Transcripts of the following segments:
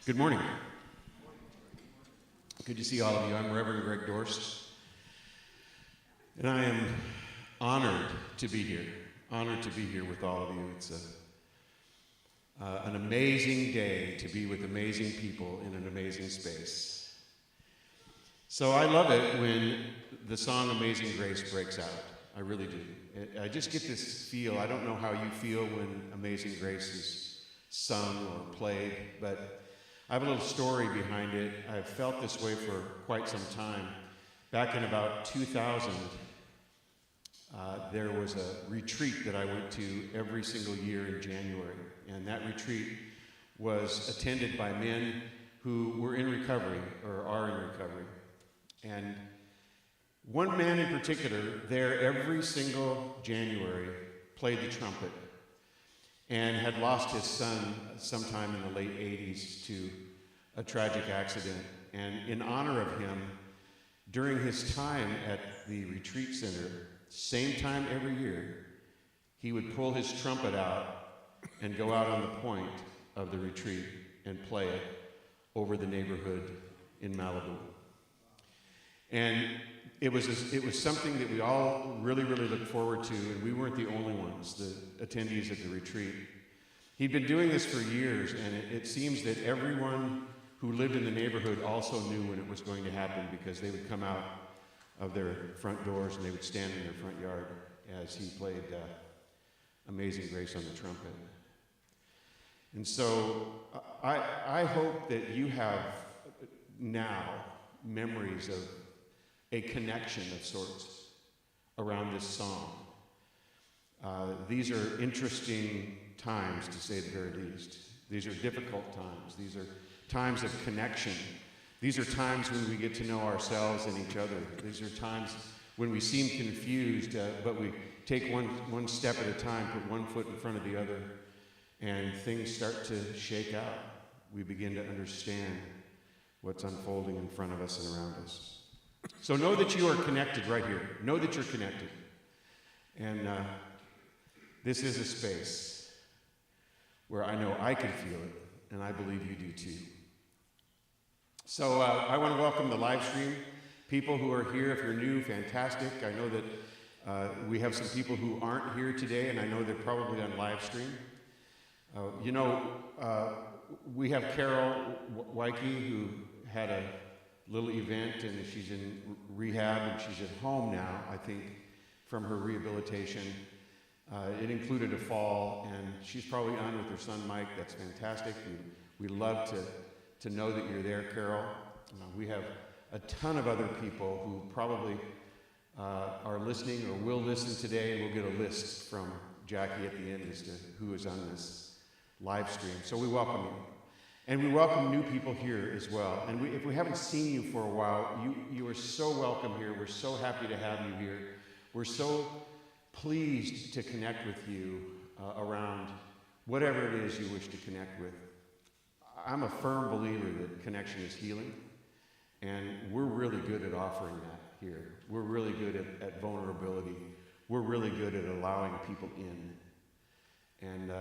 Good morning. Good to see all of you. I'm Reverend Greg Dorst, and I am honored to be here. Honored to be here with all of you. It's an amazing day to be with amazing people in an amazing space. So I love it when the song Amazing Grace breaks out. I really do. I just get this feel. I don't know how you feel when Amazing Grace is sung or played, but I have a little story behind it. I've felt this way for quite some time. Back in about 2000, there was a retreat that I went to every single year in January. And that retreat was attended by men who were in recovery or are in recovery. And one man in particular there every single January played the trumpet and had lost his son sometime in the late 80s to a tragic accident. And in honor of him, during his time at the retreat center, same time every year, he would pull his trumpet out and go out on the point of the retreat and play it over the neighborhood in Malibu. And it was something that we all really looked forward to, and we weren't the only ones, the attendees at the retreat. He'd been doing this for years, and it seems that everyone who lived in the neighborhood also knew when it was going to happen, because they would come out of their front doors and they would stand in their front yard as he played Amazing Grace on the trumpet. And so I hope that you have now memories of a connection of sorts around this song. These are interesting times, to say the very least. These are difficult times. These are times of connection. These are times when we get to know ourselves and each other. These are times when we seem confused, but we take one step at a time, put one foot in front of the other, and things start to shake out. We begin to understand what's unfolding in front of us and around us. So know that you are connected right here. Know that you're connected. And this is a space where I know I can feel it, and I believe you do too. So I want to welcome the live stream people who are here. If you're new, fantastic. I know that we have some people who aren't here today, and I know they're probably on live stream. We have Carol Wyke, who had a little event, and she's in rehab, and she's at home now, I think, from her rehabilitation. It included a fall, and she's probably on with her son, Mike. That's fantastic. We love to know that you're there, Carol. We have a ton of other people who probably are listening or will listen today, and we'll get a list from Jackie at the end as to who is on this live stream. So we welcome you. And we welcome new people here as well. And if we haven't seen you for a while, you are so welcome here. We're so happy to have you here. We're so pleased to connect with you around whatever it is you wish to connect with. I'm a firm believer that connection is healing, and we're really good at offering that here. We're really good at vulnerability. We're really good at allowing people in. And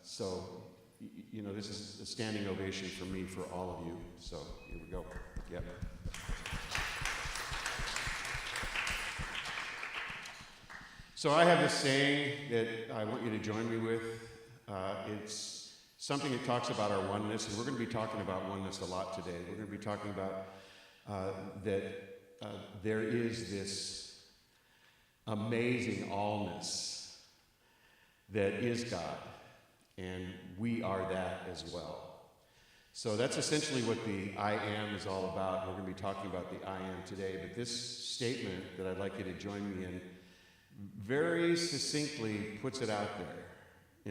so, this is a standing ovation for me, for all of you. So here we go. Yep. So I have this saying that I want you to join me with. It's something that talks about our oneness, and we're going to be talking about oneness a lot today. We're going to be talking about that there is this amazing allness that is God, and we are that as well. So that's essentially what the I am is all about. We're going to be talking about the I am today, but this statement that I'd like you to join me in very succinctly puts it out there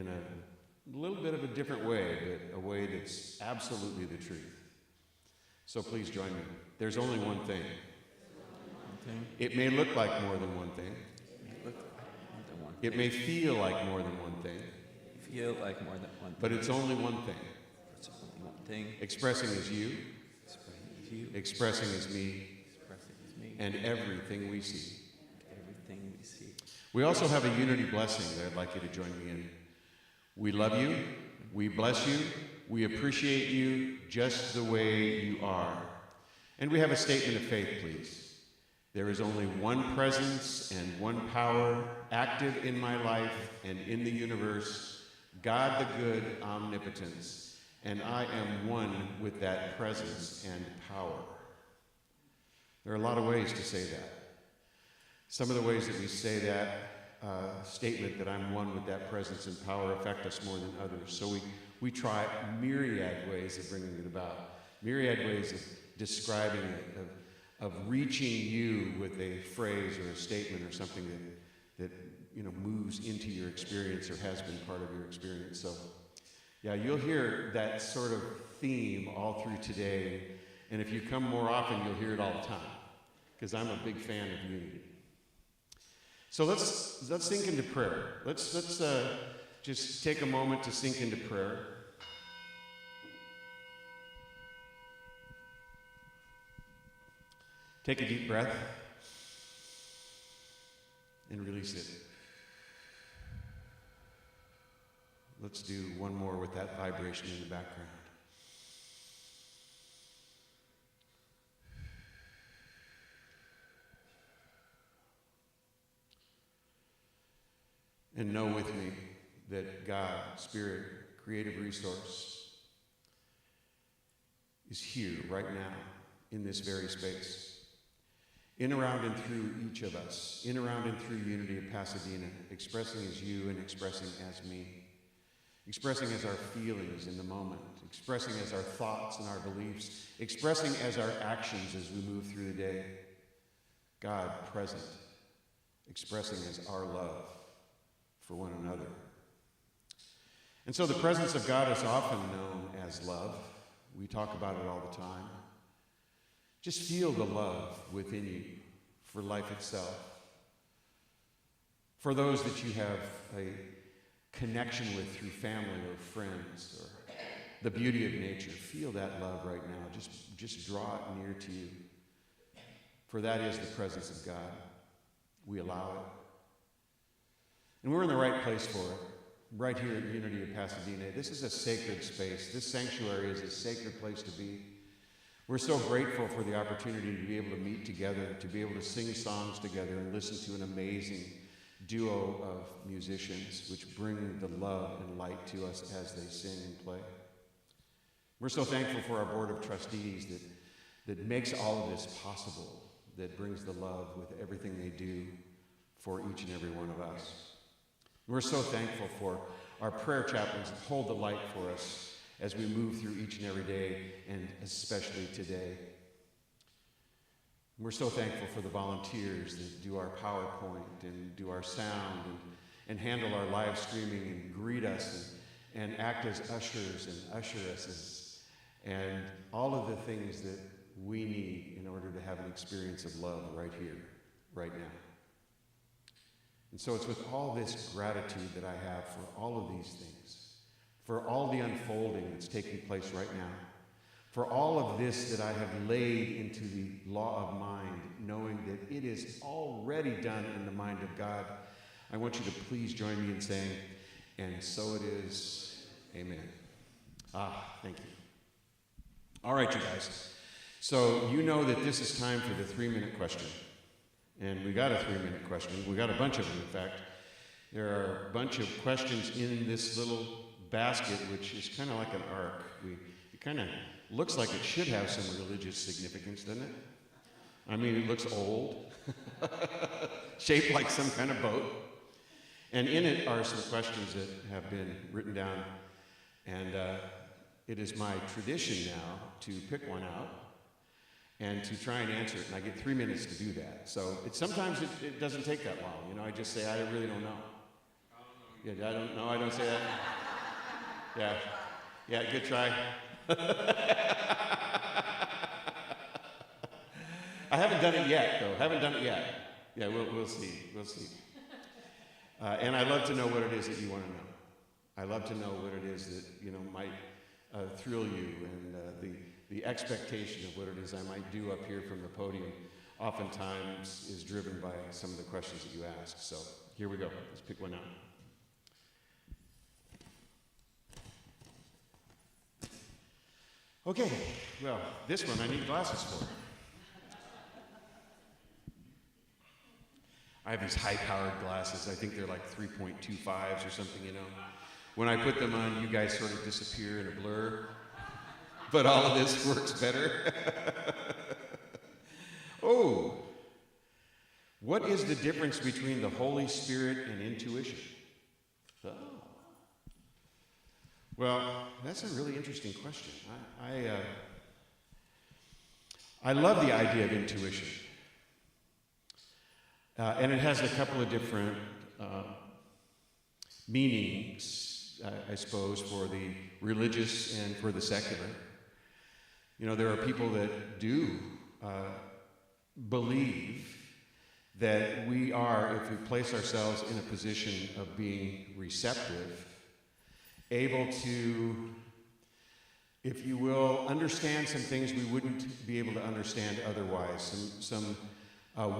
in a little bit of a different way, but a way that's absolutely the truth. So please join me. There's only one thing. It may look like more than one thing. It may feel like more than one thing. But it's only one thing. Expressing as you. Expressing as me. And everything we see. We also have a unity blessing that I'd like you to join me in. We love you. We bless you. We appreciate you just the way you are. And we have a statement of faith, please. There is only one presence and one power active in my life and in the universe, God the good omnipotence, and I am one with that presence and power. There are a lot of ways to say that. Some of the ways that we say that statement, that I'm one with that presence and power, affect us more than others. So we try myriad ways of bringing it about, myriad ways of describing it, of reaching you with a phrase or a statement or something that moves into your experience or has been part of your experience. So yeah, you'll hear that sort of theme all through today, and if you come more often, you'll hear it all the time, because I'm a big fan of unity. So let's sink into prayer. Let's just take a moment to sink into prayer. Take a deep breath and release it. Let's do one more with that vibration in the background. And know with me that God, Spirit, creative resource, is here right now in this very space. In, around, and through each of us. In, around, and through Unity of Pasadena. Expressing as you and expressing as me. Expressing as our feelings in the moment. Expressing as our thoughts and our beliefs. Expressing as our actions as we move through the day. God present. Expressing as our love for one another. And so the presence of God is often known as love. We talk about it all the time. Just feel the love within you for life itself. For those that you have a connection with through family or friends or the beauty of nature, feel that love right now. Just draw it near to you. For that is the presence of God. We allow it. And we're in the right place for it, right here at Unity of Pasadena. This is a sacred space. This sanctuary is a sacred place to be. We're so grateful for the opportunity to be able to meet together, to be able to sing songs together and listen to an amazing duo of musicians which bring the love and light to us as they sing and play. We're so thankful for our board of trustees that makes all of this possible, that brings the love with everything they do for each and every one of us. We're so thankful for our prayer chaplains that hold the light for us as we move through each and every day, and especially today. We're so thankful for the volunteers that do our PowerPoint and do our sound and handle our live streaming and greet us and act as ushers and usher us and all of the things that we need in order to have an experience of love right here, right now. And so it's with all this gratitude that I have for all of these things, for all the unfolding that's taking place right now, for all of this that I have laid into the law of mind, knowing that it is already done in the mind of God. I want you to please join me in saying, and so it is, amen. Thank you. All right, you guys. So you know that this is time for the 3-minute question. And we got a 3-minute question. We got a bunch of them, in fact. There are a bunch of questions in this little basket, which is kind of like an ark. It kind of looks like it should have some religious significance, doesn't it? I mean, it looks old, shaped like some kind of boat. And in it are some questions that have been written down. And it is my tradition now to pick one out and to try and answer it. And I get 3 minutes to do that. So sometimes it doesn't take that long. You know, I just say, I really don't know. Yeah, I don't know. I don't say that. Yeah, good try. I haven't done it yet, though. Yeah, we'll see. And I love to know what it is that you want to know. I love to know what it is that, might thrill you, and the expectation of what it is I might do up here from the podium oftentimes is driven by some of the questions that you ask. So here we go. Let's pick one out. Okay, well, this one I need glasses for. I have these high-powered glasses. I think they're like 3.25s or something, you know. When I put them on, you guys sort of disappear in a blur. But all of this works better. Oh, what is the difference between the Holy Spirit and intuition? Oh. Well, that's a really interesting question. I love the idea of intuition. And it has a couple of different meanings, I suppose, for the religious and for the secular. You know, there are people that do believe that we are, if we place ourselves in a position of being receptive, able to, if you will, understand some things we wouldn't be able to understand otherwise, some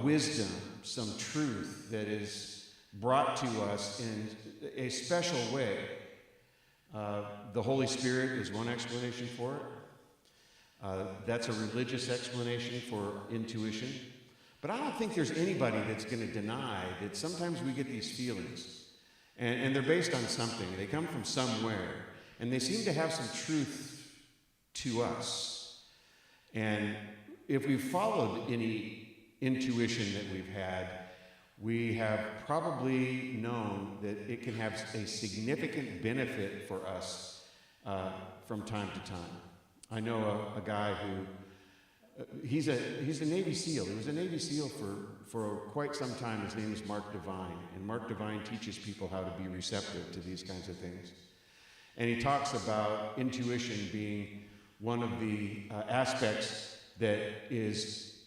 wisdom, some truth that is brought to us in a special way. The Holy Spirit is one explanation for it. That's a religious explanation for intuition. But I don't think there's anybody that's going to deny that sometimes we get these feelings. And they're based on something. They come from somewhere. And they seem to have some truth to us. And if we've followed any intuition that we've had, we have probably known that it can have a significant benefit for us from time to time. I know a guy who, he's a Navy SEAL. He was a Navy SEAL for quite some time. His name is Mark Devine. And Mark Devine teaches people how to be receptive to these kinds of things. And he talks about intuition being one of the aspects that is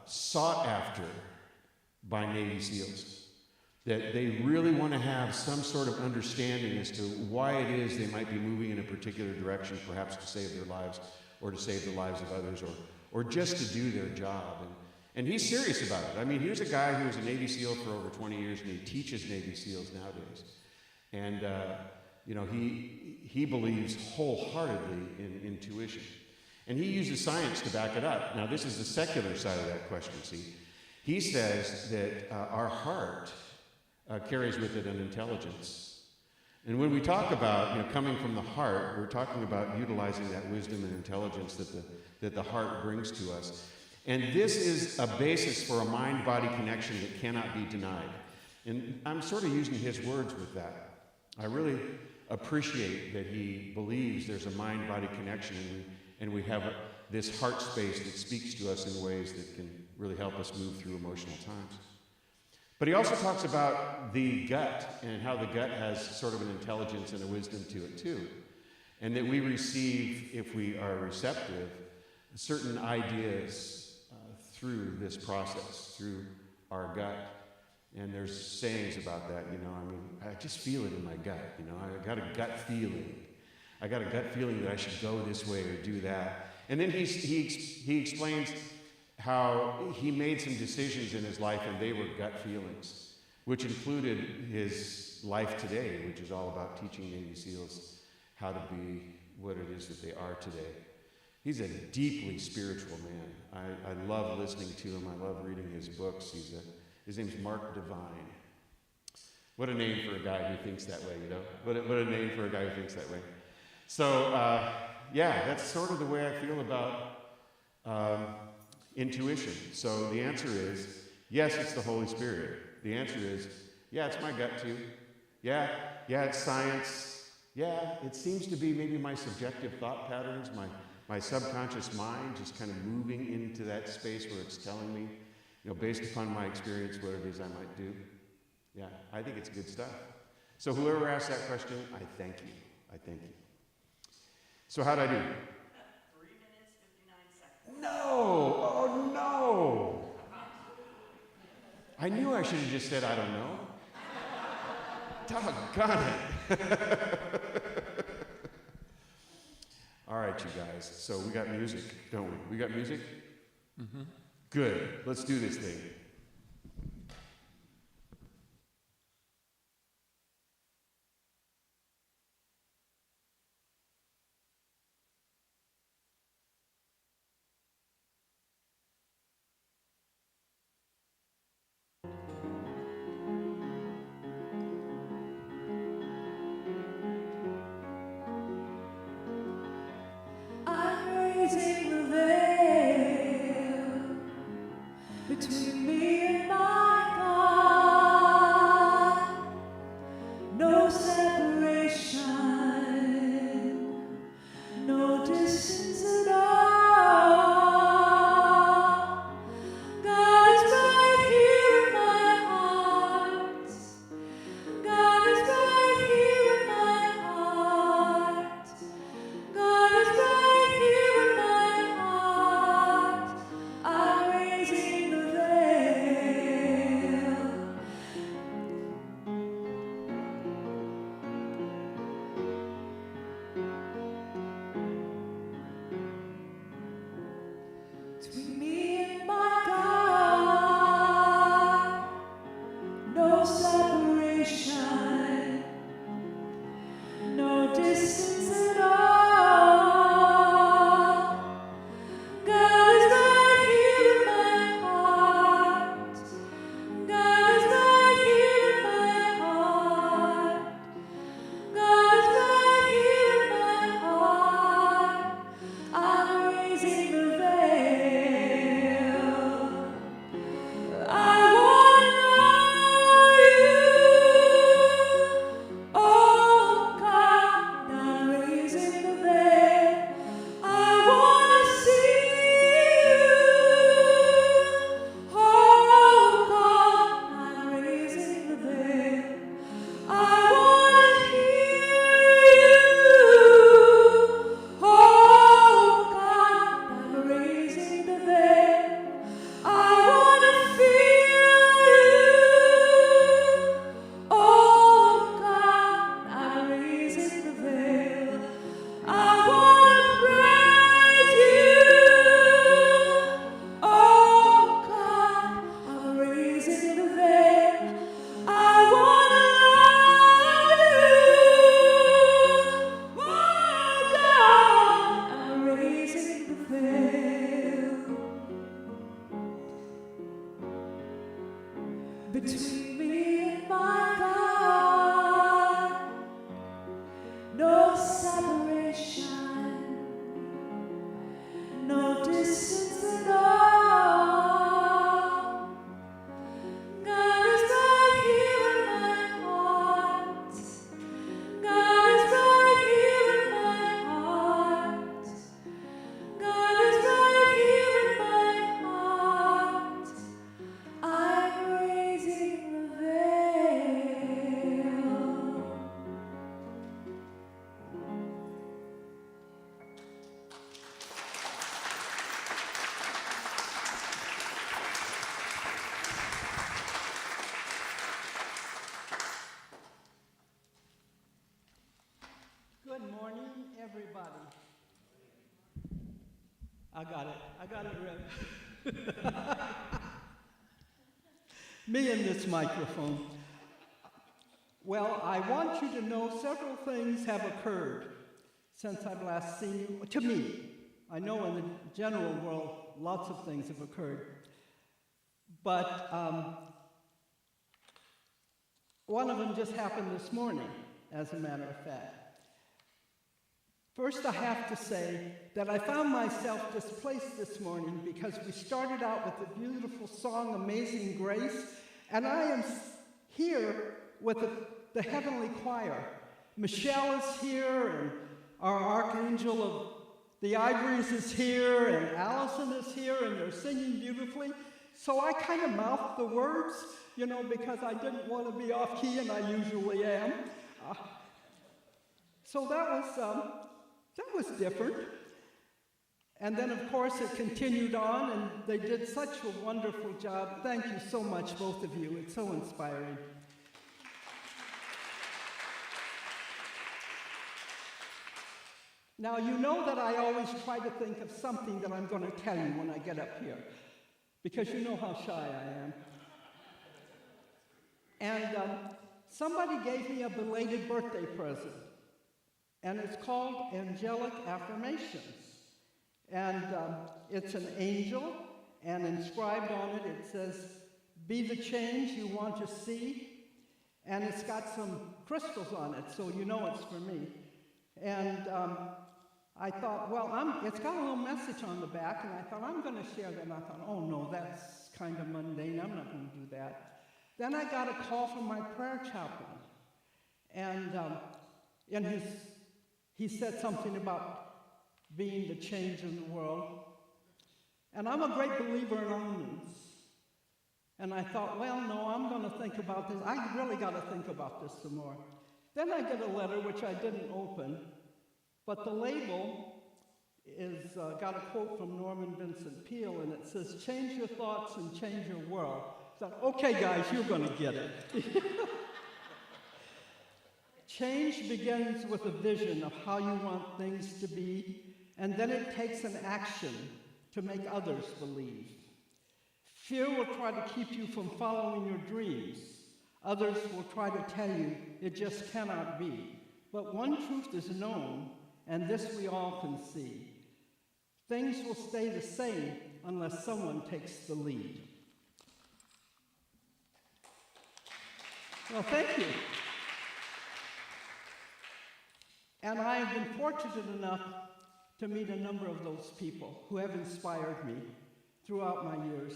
sought after by Navy SEALs. That they really want to have some sort of understanding as to why it is they might be moving in a particular direction, perhaps to save their lives or to save the lives of others or just to do their job. And he's serious about it. I mean, here's a guy who was a Navy SEAL for over 20 years, and he teaches Navy SEALs nowadays. And, you know, he believes wholeheartedly in intuition. And he uses science to back it up. Now, this is the secular side of that question, see. He says that our heart carries with it an intelligence. And when we talk about, you know, coming from the heart, we're talking about utilizing that wisdom and intelligence that the heart brings to us. And this is a basis for a mind-body connection that cannot be denied. And I'm sort of using his words with that. I really appreciate that he believes there's a mind-body connection, and we have this heart space that speaks to us in ways that can really help us move through emotional times. But he also talks about the gut and how the gut has sort of an intelligence and a wisdom to it too. And that we receive, if we are receptive, certain ideas through this process, through our gut. And there's sayings about that, you know. I mean, I just feel it in my gut, you know. I got a gut feeling. I got a gut feeling that I should go this way or do that. And then he explains how he made some decisions in his life, and they were gut feelings, which included his life today, which is all about teaching Navy SEALs how to be what it is that they are today. He's a deeply spiritual man. I love listening to him. I love reading his books. His name's Mark Devine. What a name for a guy who thinks that way, you know? What a name for a guy who thinks that way. So, yeah, that's sort of the way I feel about intuition. So the answer is, yes, it's the Holy Spirit. The answer is, yeah, it's my gut too. Yeah, it's science. Yeah, it seems to be maybe my subjective thought patterns, my subconscious mind just kind of moving into that space where it's telling me, you know, based upon my experience, what it is I might do. Yeah, I think it's good stuff. So whoever asked that question, I thank you. I thank you. So how'd I do? 3 minutes, 59 seconds. No! Oh, no! I knew I should have just said, I don't know. Doggone it. All right, you guys. So we got music, don't we? We got music? Mm-hmm. Good. Let's do this thing. I got it ready. Me and this microphone. Well, I want you to know several things have occurred since I've last seen you, to me. I know in the general world, lots of things have occurred. But one of them just happened this morning, as a matter of fact. First, I have to say that I found myself displaced this morning because we started out with the beautiful song, Amazing Grace, and I am here with the heavenly choir. Michelle is here, and our Archangel of the Ivories is here, and Allison is here, and they're singing beautifully. So I kind of mouthed the words, because I didn't want to be off key, and I usually am. So that was different. And then, of course, it continued on, and they did such a wonderful job. Thank you so much, both of you. It's so inspiring. Now, you know that I always try to think of something that I'm going to tell you when I get up here, because you know how shy I am. And somebody gave me a belated birthday present, and it's called Angelic Affirmations. And it's an angel, and inscribed on it, it says, "Be the change you want to see." And it's got some crystals on it, so you know it's for me. And I thought, well, it's got a little message on the back, and I thought, I'm going to share that. And I thought, oh no, that's kind of mundane. I'm not going to do that. Then I got a call from my prayer chaplain, and he said something about being the change in the world. And I'm a great believer in omens. And I thought, well, no, I'm going to think about this. I really got to think about this some more. Then I get a letter, which I didn't open, but the label is got a quote from Norman Vincent Peale, and it says, "Change your thoughts and change your world." I thought, okay, guys, you're going to get it. Change begins with a vision of how you want things to be, and then it takes an action to make others believe. Fear will try to keep you from following your dreams. Others will try to tell you it just cannot be. But one truth is known, and this we all can see. Things will stay the same unless someone takes the lead. Well, thank you. And I have been fortunate enough to meet a number of those people who have inspired me throughout my years.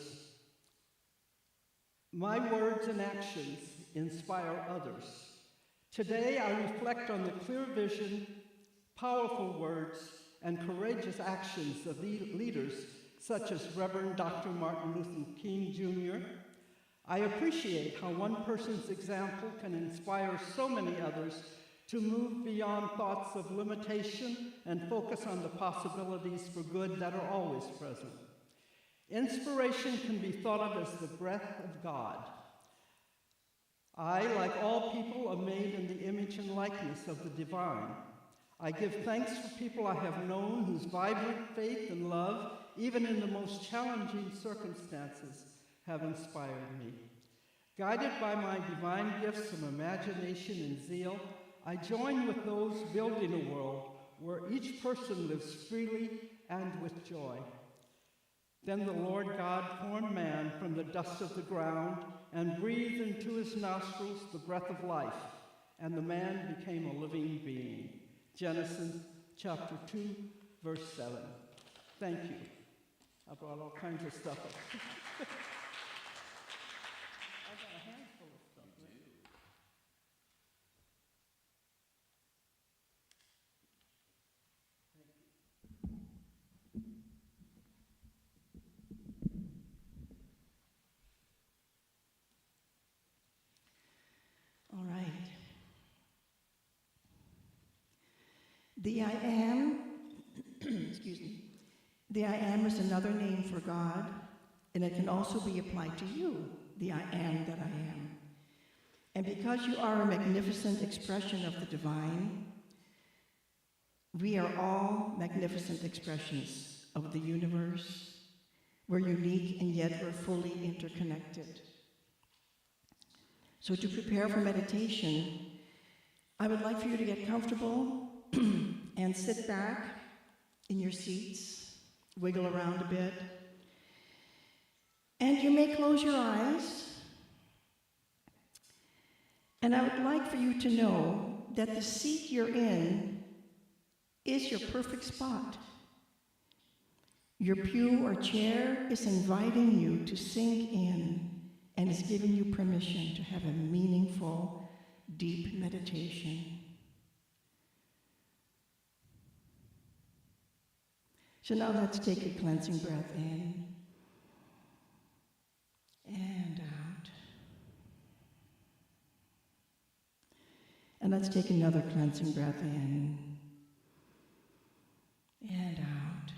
My words and actions inspire others. Today, I reflect on the clear vision, powerful words, and courageous actions of leaders such as Reverend Dr. Martin Luther King Jr. I appreciate how one person's example can inspire so many others to move beyond thoughts of limitation and focus on the possibilities for good that are always present. Inspiration can be thought of as the breath of God. I, like all people, are made in the image and likeness of the divine. I give thanks for people I have known whose vibrant faith and love, even in the most challenging circumstances, have inspired me. Guided by my divine gifts of imagination and zeal, I join with those building a world where each person lives freely and with joy. Then the Lord God formed man from the dust of the ground and breathed into his nostrils the breath of life, and the man became a living being. Genesis chapter 2, verse 7. Thank you. I brought all kinds of stuff up. I got a handful of stuff. All right. The I am, excuse me, the I am is another name for God, and it can also be applied to you, the I am that I am. And because you are a magnificent expression of the divine, We are all magnificent expressions of the universe. We're unique and yet we're fully interconnected. So to prepare for meditation, I would like for you to get comfortable and sit back in your seats, wiggle around a bit. And you may close your eyes. And I would like for you to know that the seat you're in is your perfect spot. Your pew or chair is inviting you to sink in and is giving you permission to have a meaningful, deep meditation. So now let's take a cleansing breath in and out. And let's take another cleansing breath in and out.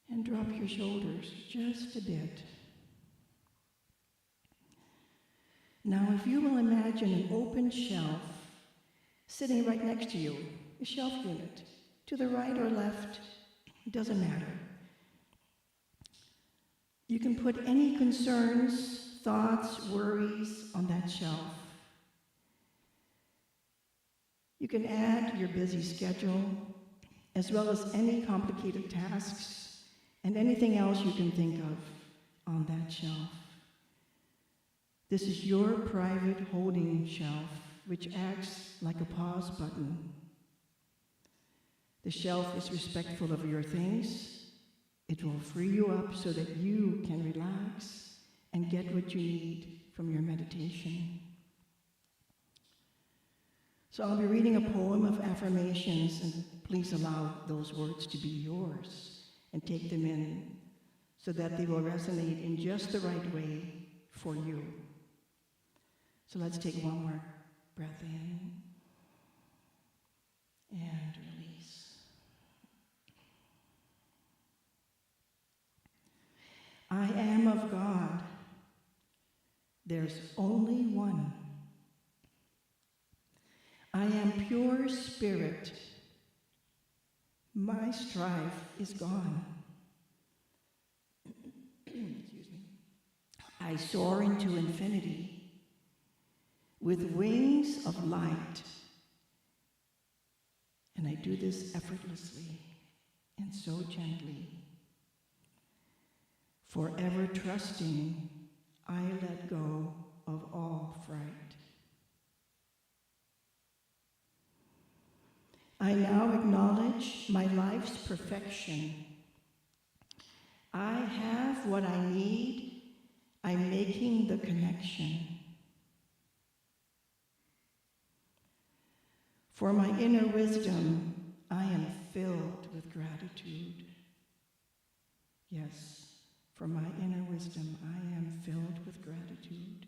And drop your shoulders just a bit. Now, if you will imagine an open shelf sitting right next to you, a shelf unit, to the right or left, it doesn't matter. You can put any concerns, thoughts, worries on that shelf. You can add your busy schedule, as well as any complicated tasks and anything else you can think of on that shelf. This is your private holding shelf, which acts like a pause button. The shelf is respectful of your things. It will free you up so that you can relax and get what you need from your meditation. So I'll be reading a poem of affirmations, and please allow those words to be yours and take them in so that they will resonate in just the right way for you. So let's take one more breath in and release. I am of God. There's only one. I am pure spirit. My strife is gone. Excuse me. I soar into infinity with wings of light. And I do this effortlessly and so gently. Forever trusting, I let go of all fright. I now acknowledge my life's perfection. I have what I need. I'm making the connection. For my inner wisdom, I am filled with gratitude. Yes, for my inner wisdom, I am filled with gratitude.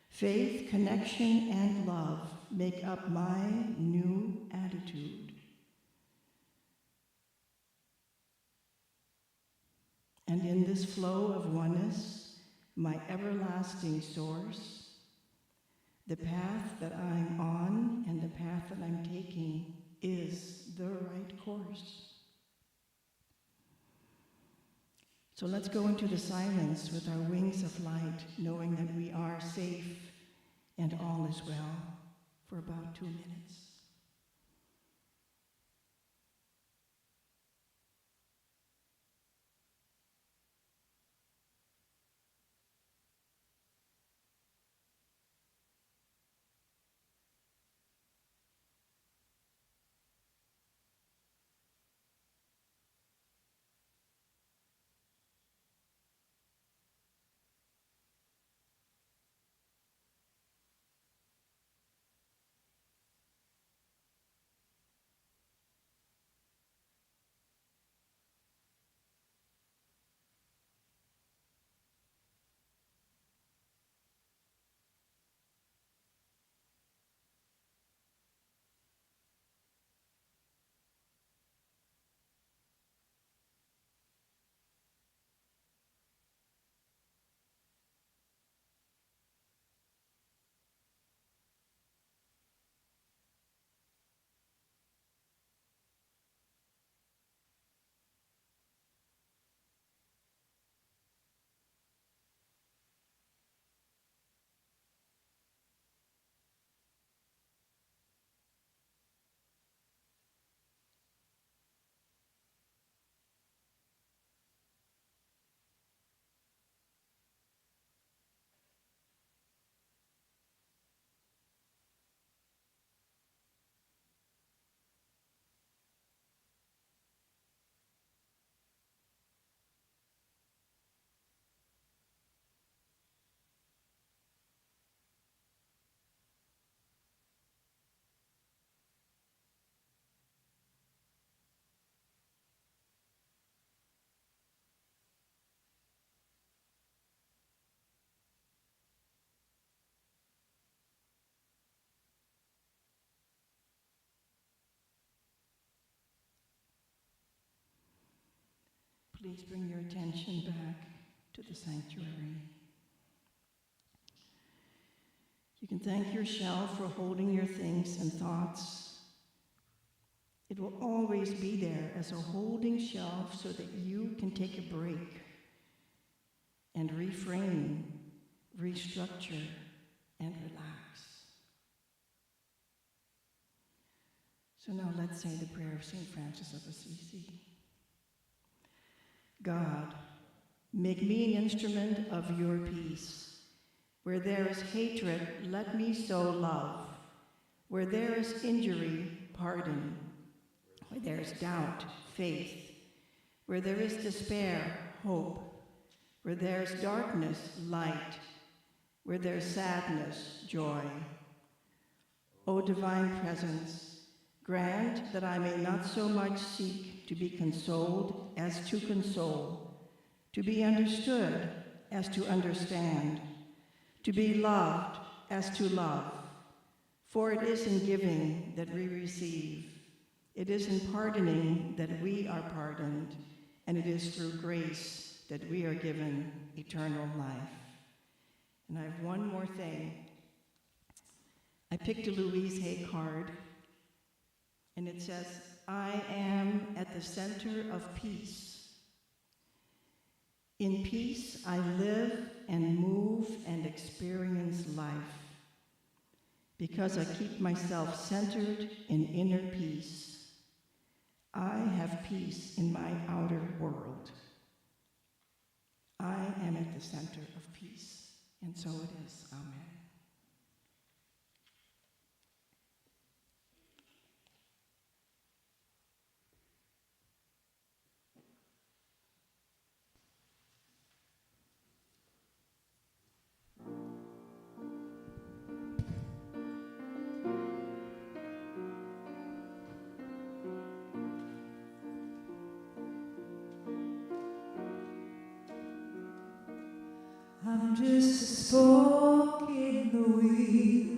Faith, connection, and love make up my new attitude. And in this flow of oneness, my everlasting source, the path that I'm on and the path that I'm taking is the right course. So let's go into the silence with our wings of light, knowing that we are safe and all is well for about 2 minutes. Please bring your attention back to the sanctuary. You can thank your shelf for holding your things and thoughts. It will always be there as a holding shelf so that you can take a break and reframe, restructure, and relax. So now let's say the prayer of St. Francis of Assisi. God, make me an instrument of your peace. Where there is hatred, let me sow love. Where there is injury, pardon. Where there is doubt, faith. Where there is despair, hope. Where there is darkness, light. Where there is sadness, joy. O divine presence, grant that I may not so much seek to be consoled as to console, to be understood as to understand, to be loved as to love. For it is in giving that we receive. It is in pardoning that we are pardoned, and it is through grace that we are given eternal life. And I have one more thing. I picked a Louise Hay card, and it says, I am at the center of peace. In peace, I live and move and experience life. Because I keep myself centered in inner peace, I have peace in my outer world. I am at the center of peace, and so it is. Amen. I'm just a spoke in the wheel,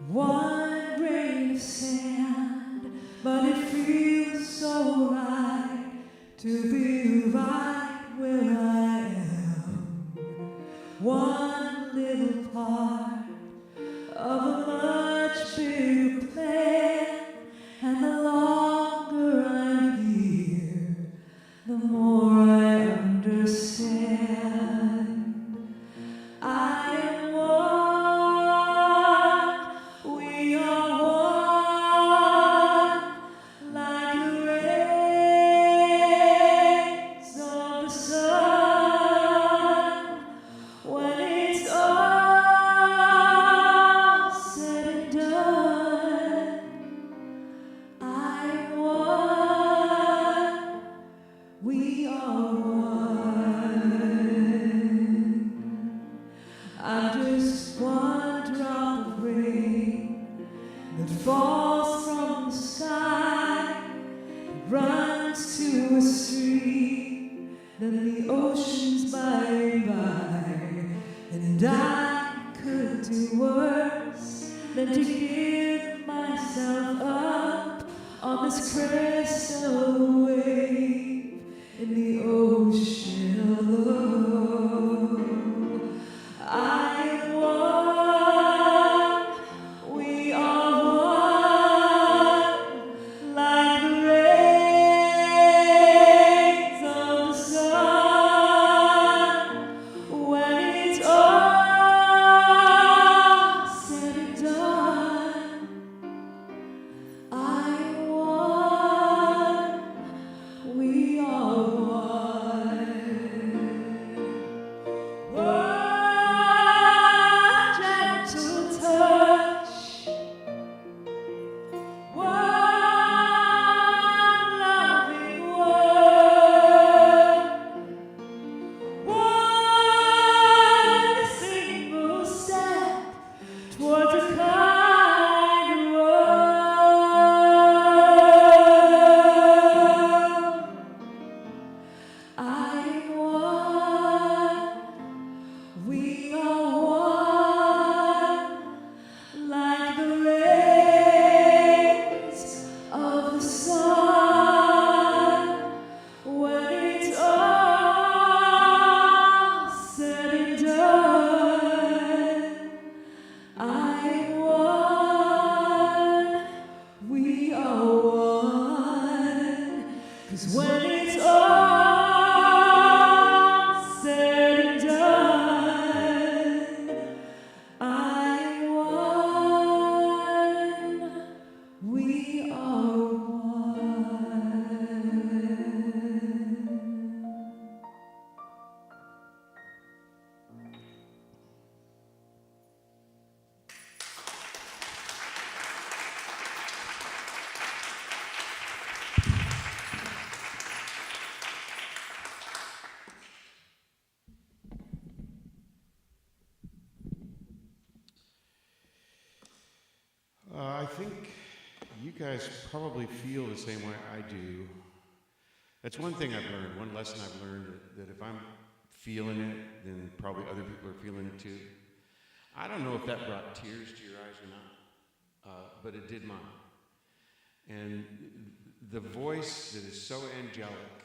one grain of sand, but it feels so right to be right where I am. One little part of a much bigger plan, and the longer I'm here, the more I understand. I am one, we are one, like the rays of the sun. When it's all said and done, I am one, we are one. I'm just one drop of rain that falls from the sky, runs to a stream, then the oceans by and by. And I could do worse than to give myself up on this crystal wave in the ocean alone. I am one, we are one, like the rays of the sun. When it's all said and done, I am one, we are one. One gentle touch, one loving word, one single step towards a kinder world. I am one, we are one, like the rays of the sun. When it's we are one. 'Cause when it's all said and done, I'm one. We are one. I think you guys probably feel the same way I do. That's one thing I've learned, one lesson I've learned, that if I'm feeling it, then probably other people are feeling it too. I don't know if that brought tears to your eyes or not, but it did mine. And the voice that is so angelic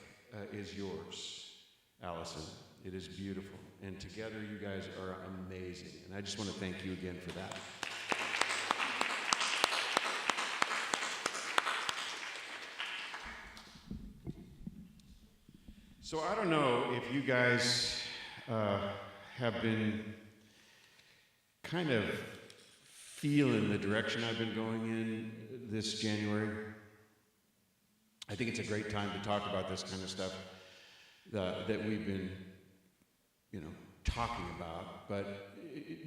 is yours, Allison. It is beautiful. And together you guys are amazing. And I just want to thank you again for that. So I don't know if you guys have been kind of feeling the direction I've been going in this January. I think it's a great time to talk about this kind of stuff that we've been, talking about. But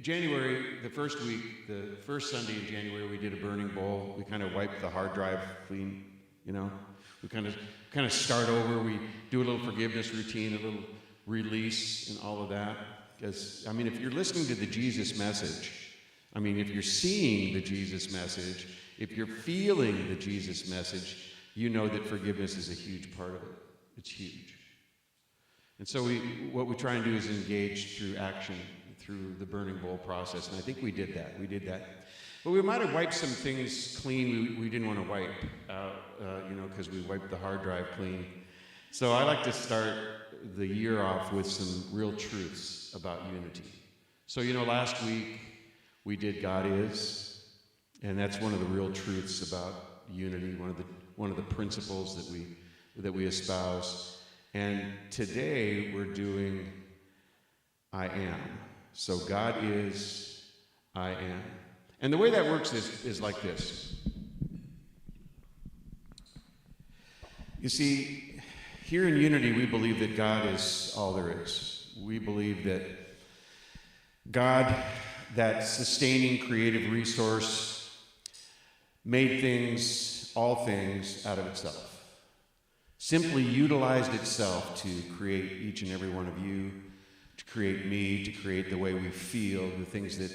January, the first week, the first Sunday in January, we did a burning bowl. We kind of wiped the hard drive clean, We kind of start over. We do a little forgiveness routine, a little release, and all of that. Because if you're listening to the Jesus message, if you're seeing the Jesus message, if you're feeling the Jesus message, you know that forgiveness is a huge part of it. It's huge. And so what we try and do is engage through action, through the burning bowl process. And I think we did that. But we might have wiped some things clean we didn't want to wipe out, because we wiped the hard drive clean. So I like to start the year off with some real truths about unity. So, last week we did God is, and that's one of the real truths about unity, one of the principles that we espouse. And today we're doing I am. So God is, I am. And the way that works is like this. You see, here in Unity, we believe that God is all there is. We believe that God, that sustaining creative resource, made all things out of itself. Simply utilized itself to create each and every one of you, to create me, to create the way we feel, the things that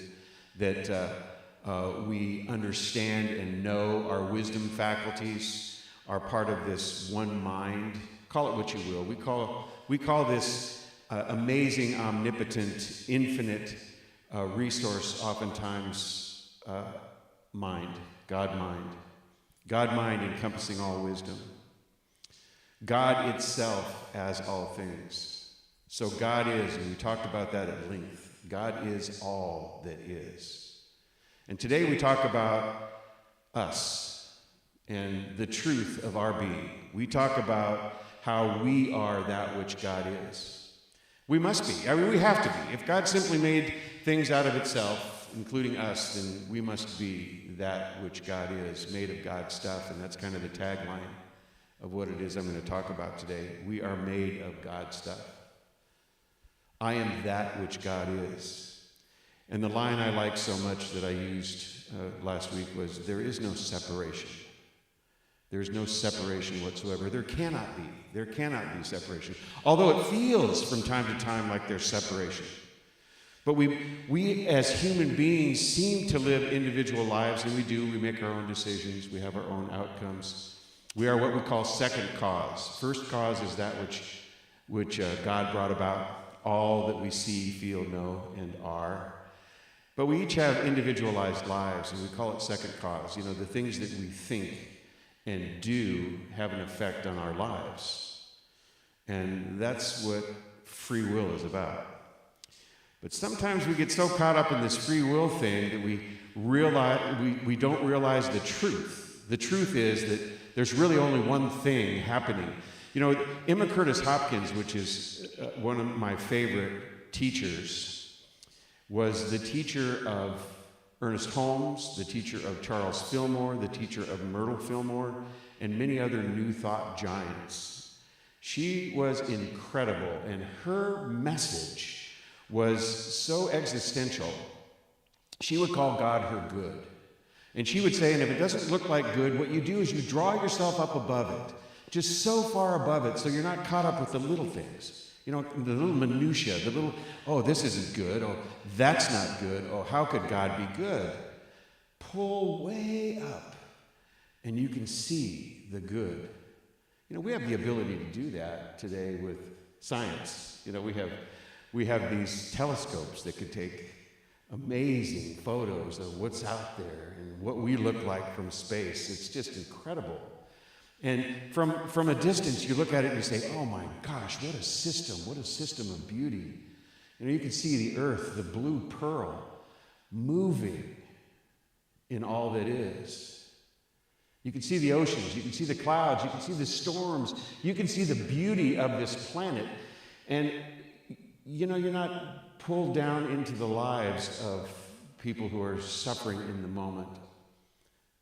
we understand and know. Our wisdom faculties are part of this one mind. Call it what you will. We call this amazing, omnipotent, infinite resource oftentimes mind, God mind. God mind encompassing all wisdom. God itself as all things. So God is, and we talked about that at length. God is all that is. And today we talk about us and the truth of our being. We talk about how we are that which God is. We must be. We have to be. If God simply made things out of itself, including us, then we must be that which God is, made of God's stuff. And that's kind of the tagline of what it is I'm going to talk about today. We are made of God's stuff. I am that which God is. And the line I like so much that I used last week was, there is no separation. There is no separation whatsoever. There cannot be. There cannot be separation. Although it feels from time to time like there's separation. But we as human beings seem to live individual lives, and we do. We make our own decisions. We have our own outcomes. We are what we call second cause. First cause is that which God brought about, all that we see, feel, know, and are. But we each have individualized lives, and we call it second cause. The things that we think and do have an effect on our lives. And that's what free will is about. But sometimes we get so caught up in this free will thing that we don't realize the truth The truth is that there's really only one thing happening. You know, Emma Curtis Hopkins, which is one of my favorite teachers, was the teacher of Ernest Holmes, the teacher of Charles Fillmore, the teacher of Myrtle Fillmore, and many other New Thought giants. She was incredible, and her message was so existential. She would call God her good. And she would say, and if it doesn't look like good, what you do is you draw yourself up above it, just so far above it so you're not caught up with the little things. You know, the little minutia, the little, oh, this isn't good, oh, that's not good, oh, how could God be good? Pull way up, and you can see the good. You know, we have the ability to do that today with science. You know, we have these telescopes that could take amazing photos of what's out there and what we look like from space. It's just incredible. And from a distance, you look at it and you say, oh my gosh, what a system of beauty. You know, you can see the earth, the blue pearl, moving in all that is. You can see the oceans, you can see the clouds, you can see the storms, you can see the beauty of this planet. And, you know, you're not pulled down into the lives of people who are suffering in the moment.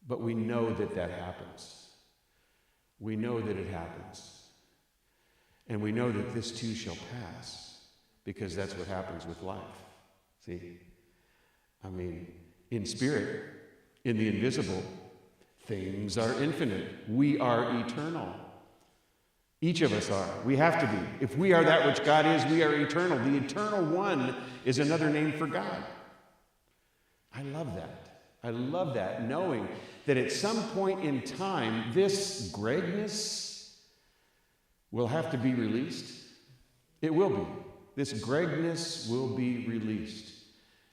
But we know that that happens. We know that it happens. And we know that this too shall pass, because that's what happens with life. See? I mean, in spirit, in the invisible, things are infinite. We are eternal. Each of us are. We have to be. If we are that which God is, we are eternal. The eternal one is another name for God. I love that. I love that, knowing that at some point in time, this Gregness will have to be released. It will be. This Gregness will be released.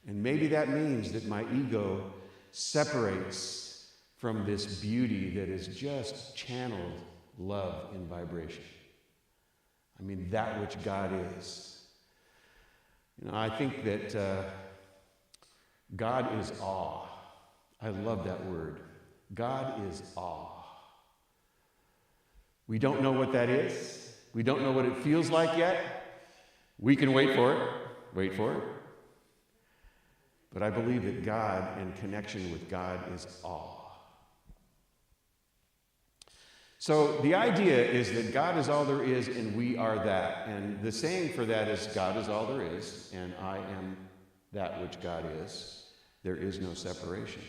And maybe that means that my ego separates from this beauty that is just channeled love in vibration. I mean, that which God is. You know, I think that God is awe. I love that word. God is awe. We don't know what that is. We don't know what it feels like yet. We can wait for it. Wait for it. But I believe that God and connection with God is awe. So the idea is that God is all there is and we are that. And the saying for that is God is all there is and I am that which God is. There is no separation.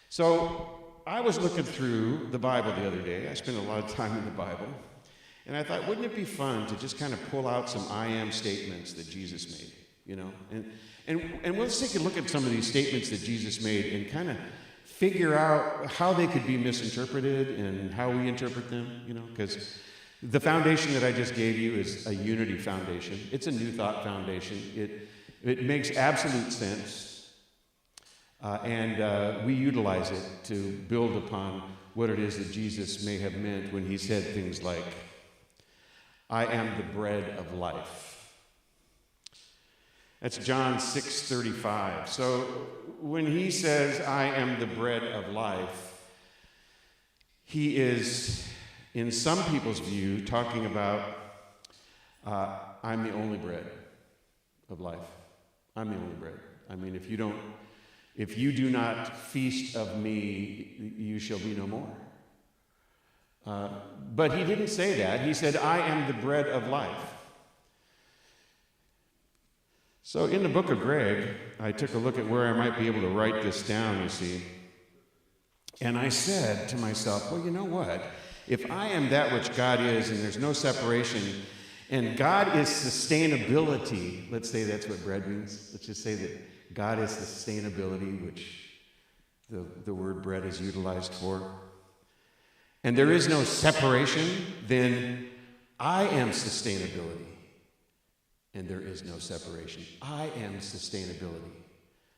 So I was looking through the Bible the other day. I spent a lot of time in the Bible. And I thought, wouldn't it be fun to just kind of pull out some I am statements that Jesus made, you know? And let's take a look at some of these statements that Jesus made and kind of figure out how they could be misinterpreted and how we interpret them, you know? Because the foundation that I just gave you is a unity foundation. It's a New Thought foundation. It makes absolute sense. And we utilize it to build upon what it is that Jesus may have meant when he said things like, I am the bread of life. That's John 6:35. So when he says, I am the bread of life, he is, in some people's view, talking about, I'm the only bread of life. I'm the only bread. I mean, if you do not feast of me, you shall be no more. But he didn't say that. He said, I am the bread of life. So in the book of Greg, I took a look at where I might be able to write this down, you see. And I said to myself, well, you know what? If I am that which God is and there's no separation, and God is sustainability, let's say that's what bread means. Let's just say that God is sustainability, which the word bread is utilized for. And there is no separation, then I am sustainability. And there is no separation. I am sustainability.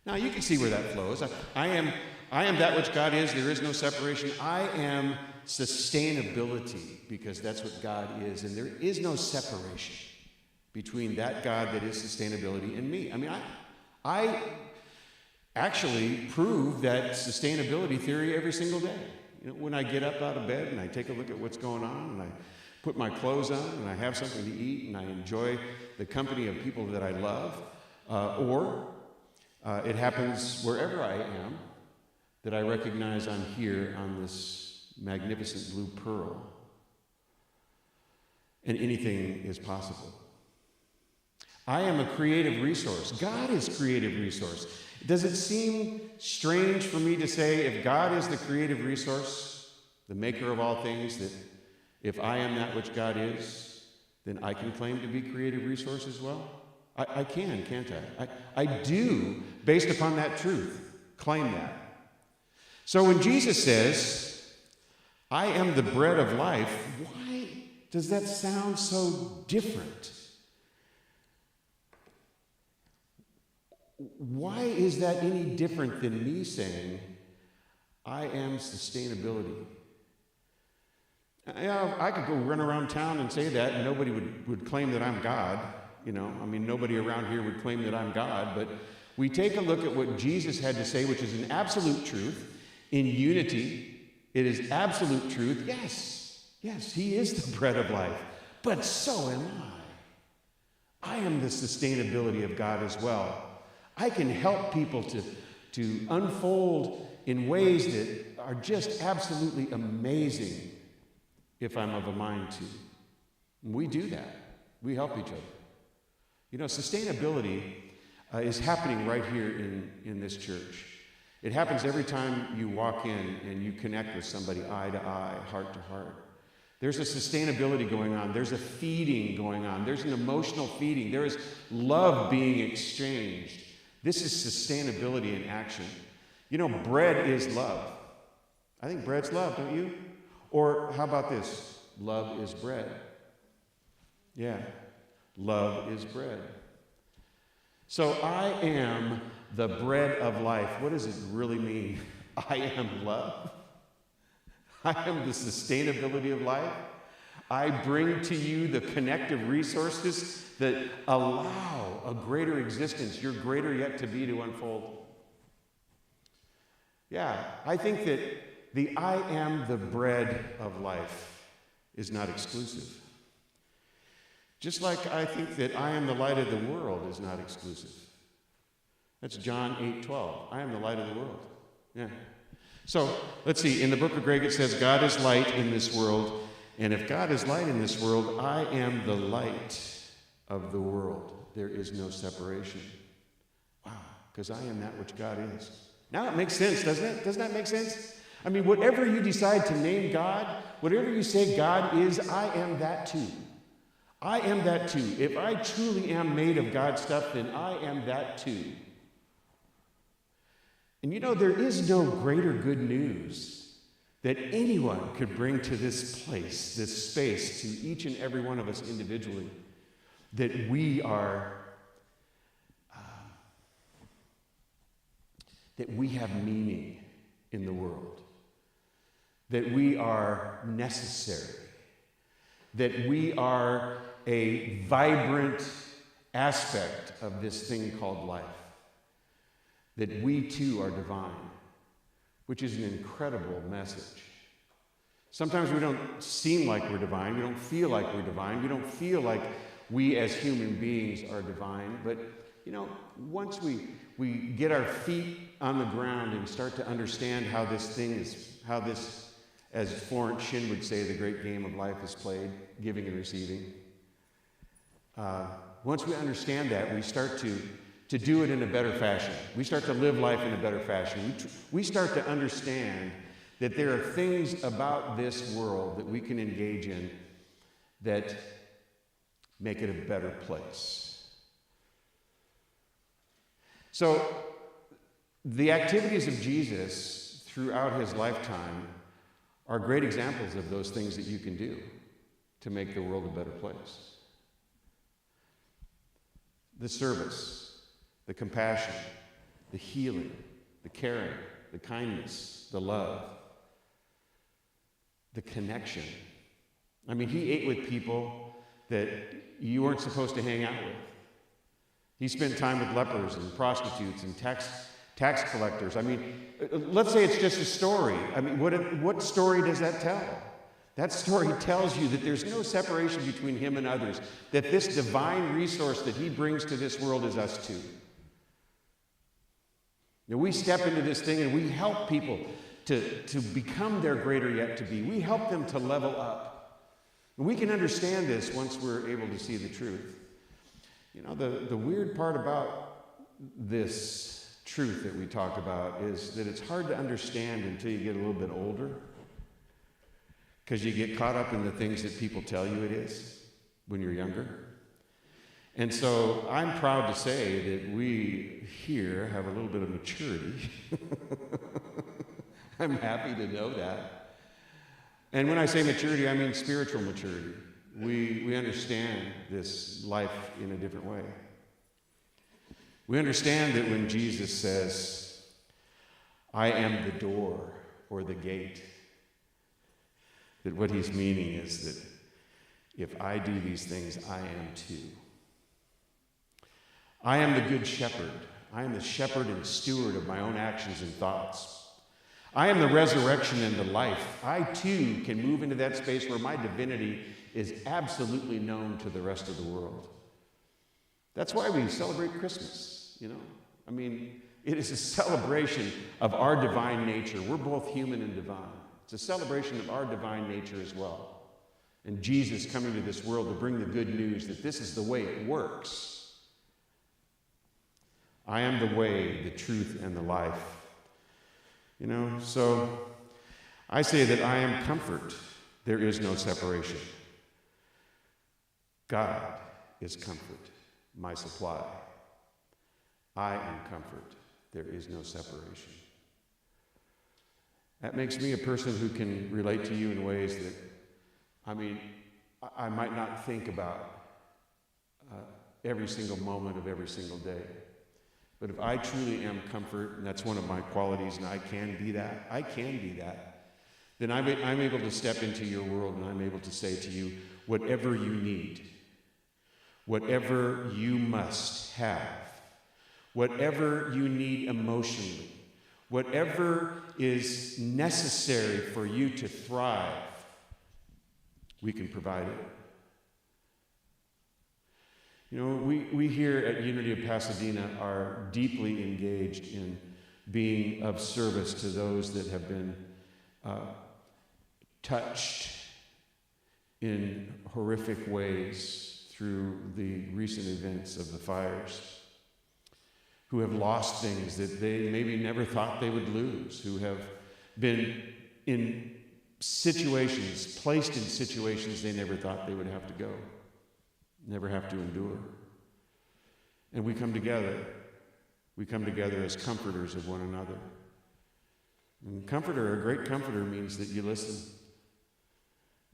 Now you can see where that flows. I am that which God is, there is no separation. I am sustainability, because that's what God is, and there is no separation between that God that is sustainability and me. I mean, actually prove that sustainability theory every single day. You know, when I get up out of bed and I take a look at what's going on and I put my clothes on and I have something to eat and I enjoy the company of people that I love, or it happens wherever I am that I recognize I'm here on this magnificent blue pearl. And anything is possible. I am a creative resource. God is creative resource. Does it seem strange for me to say if God is the creative resource, the maker of all things, that if I am that which God is, then I can claim to be creative resource as well? I can, can't I? I do, based upon that truth, claim that. So when Jesus says, I am the bread of life, why does that sound so different? Why is that any different than me saying, I am sustainability? You know, I could go run around town and say that, and nobody would claim that I'm God. You know, I mean, nobody around here would claim that I'm God, but we take a look at what Jesus had to say, which is an absolute truth, in unity. It is absolute truth. Yes, he is the bread of life, but so am I. I am the sustainability of God as well. I can help people to unfold in ways that are just absolutely amazing if I'm of a mind to. And we do that. We help each other. You know, sustainability is happening right here in this church. It happens every time you walk in and you connect with somebody eye to eye, heart to heart. There's a sustainability going on. There's a feeding going on. There's an emotional feeding. There is love being exchanged. This is sustainability in action. You know, bread is love. I think bread's love, don't you? Or how about this? Love is bread. Yeah, love is bread. So I am the bread of life. What does it really mean? I am love. I am the sustainability of life. I bring to you the connective resources that allow a greater existence, your greater yet to be, to unfold. Yeah, I think that the I am the bread of life is not exclusive. Just like I think that I am the light of the world is not exclusive. That's John 8:12. I am the light of the world. Yeah. So, let's see. In the book of Greg it says, God is light in this world. And if God is light in this world, I am the light of the world. There is no separation. Wow, because I am that which God is. Now it makes sense, doesn't it? Doesn't that make sense? I mean, whatever you decide to name God, whatever you say God is, I am that too. I am that too. If I truly am made of God's stuff, then I am that too. And you know, there is no greater good news that anyone could bring to this place, this space, to each and every one of us individually, that we are, that we have meaning in the world, that we are necessary, that we are a vibrant aspect of this thing called life, that we too are divine, which is an incredible message. Sometimes we don't seem like we're divine, we don't feel like we're divine, we don't feel like we as human beings are divine, but you know, once we get our feet on the ground and start to understand how this thing is, how this, as Florence Shinn would say, the great game of life is played, giving and receiving. Once we understand that, we start to do it in a better fashion. We start to live life in a better fashion. We start to understand that there are things about this world that we can engage in that make it a better place. So, the activities of Jesus throughout his lifetime are great examples of those things that you can do to make the world a better place. The service, the compassion, the healing, the caring, the kindness, the love, the connection. I mean, he ate with people that you weren't supposed to hang out with. He spent time with lepers and prostitutes and tax tax collectors. I mean, let's say it's just a story. I mean, what story does that tell? That story tells you that there's no separation between him and others, that this divine resource that he brings to this world is us too. Now, we step into this thing and we help people to become their greater yet to be. We help them to level up. And we can understand this once we're able to see the truth. You know, the weird part about this truth that we talk about is that it's hard to understand until you get a little bit older, because you get caught up in the things that people tell you it is when you're younger. And so I'm proud to say that we here have a little bit of maturity. I'm happy to know that. And when I say maturity, I mean spiritual maturity. We understand this life in a different way. We understand that when Jesus says, I am the door or the gate, that what he's meaning is that if I do these things, I am too. I am the good shepherd. I am the shepherd and steward of my own actions and thoughts. I am the resurrection and the life. I too can move into that space where my divinity is absolutely known to the rest of the world. That's why we celebrate Christmas, you know. I mean, it is a celebration of our divine nature. We're both human and divine. It's a celebration of our divine nature as well. And Jesus coming to this world to bring the good news that this is the way it works. I am the way, the truth, and the life. You know, so I say that I am comfort. There is no separation. God is comfort, my supply. I am comfort. There is no separation. That makes me a person who can relate to you in ways that, I mean, I might not think about every single moment of every single day. But if I truly am comfort, and that's one of my qualities, and I can be that, then I'm able to step into your world and I'm able to say to you, whatever you need, whatever you must have, whatever you need emotionally, whatever is necessary for you to thrive, we can provide it. You know, we here at Unity of Pasadena are deeply engaged in being of service to those that have been touched in horrific ways through the recent events of the fires, who have lost things that they maybe never thought they would lose, who have been in situations, placed in situations they never thought they would have to go, never have to endure. And we come together. We come together as comforters of one another. And a great comforter means that you listen.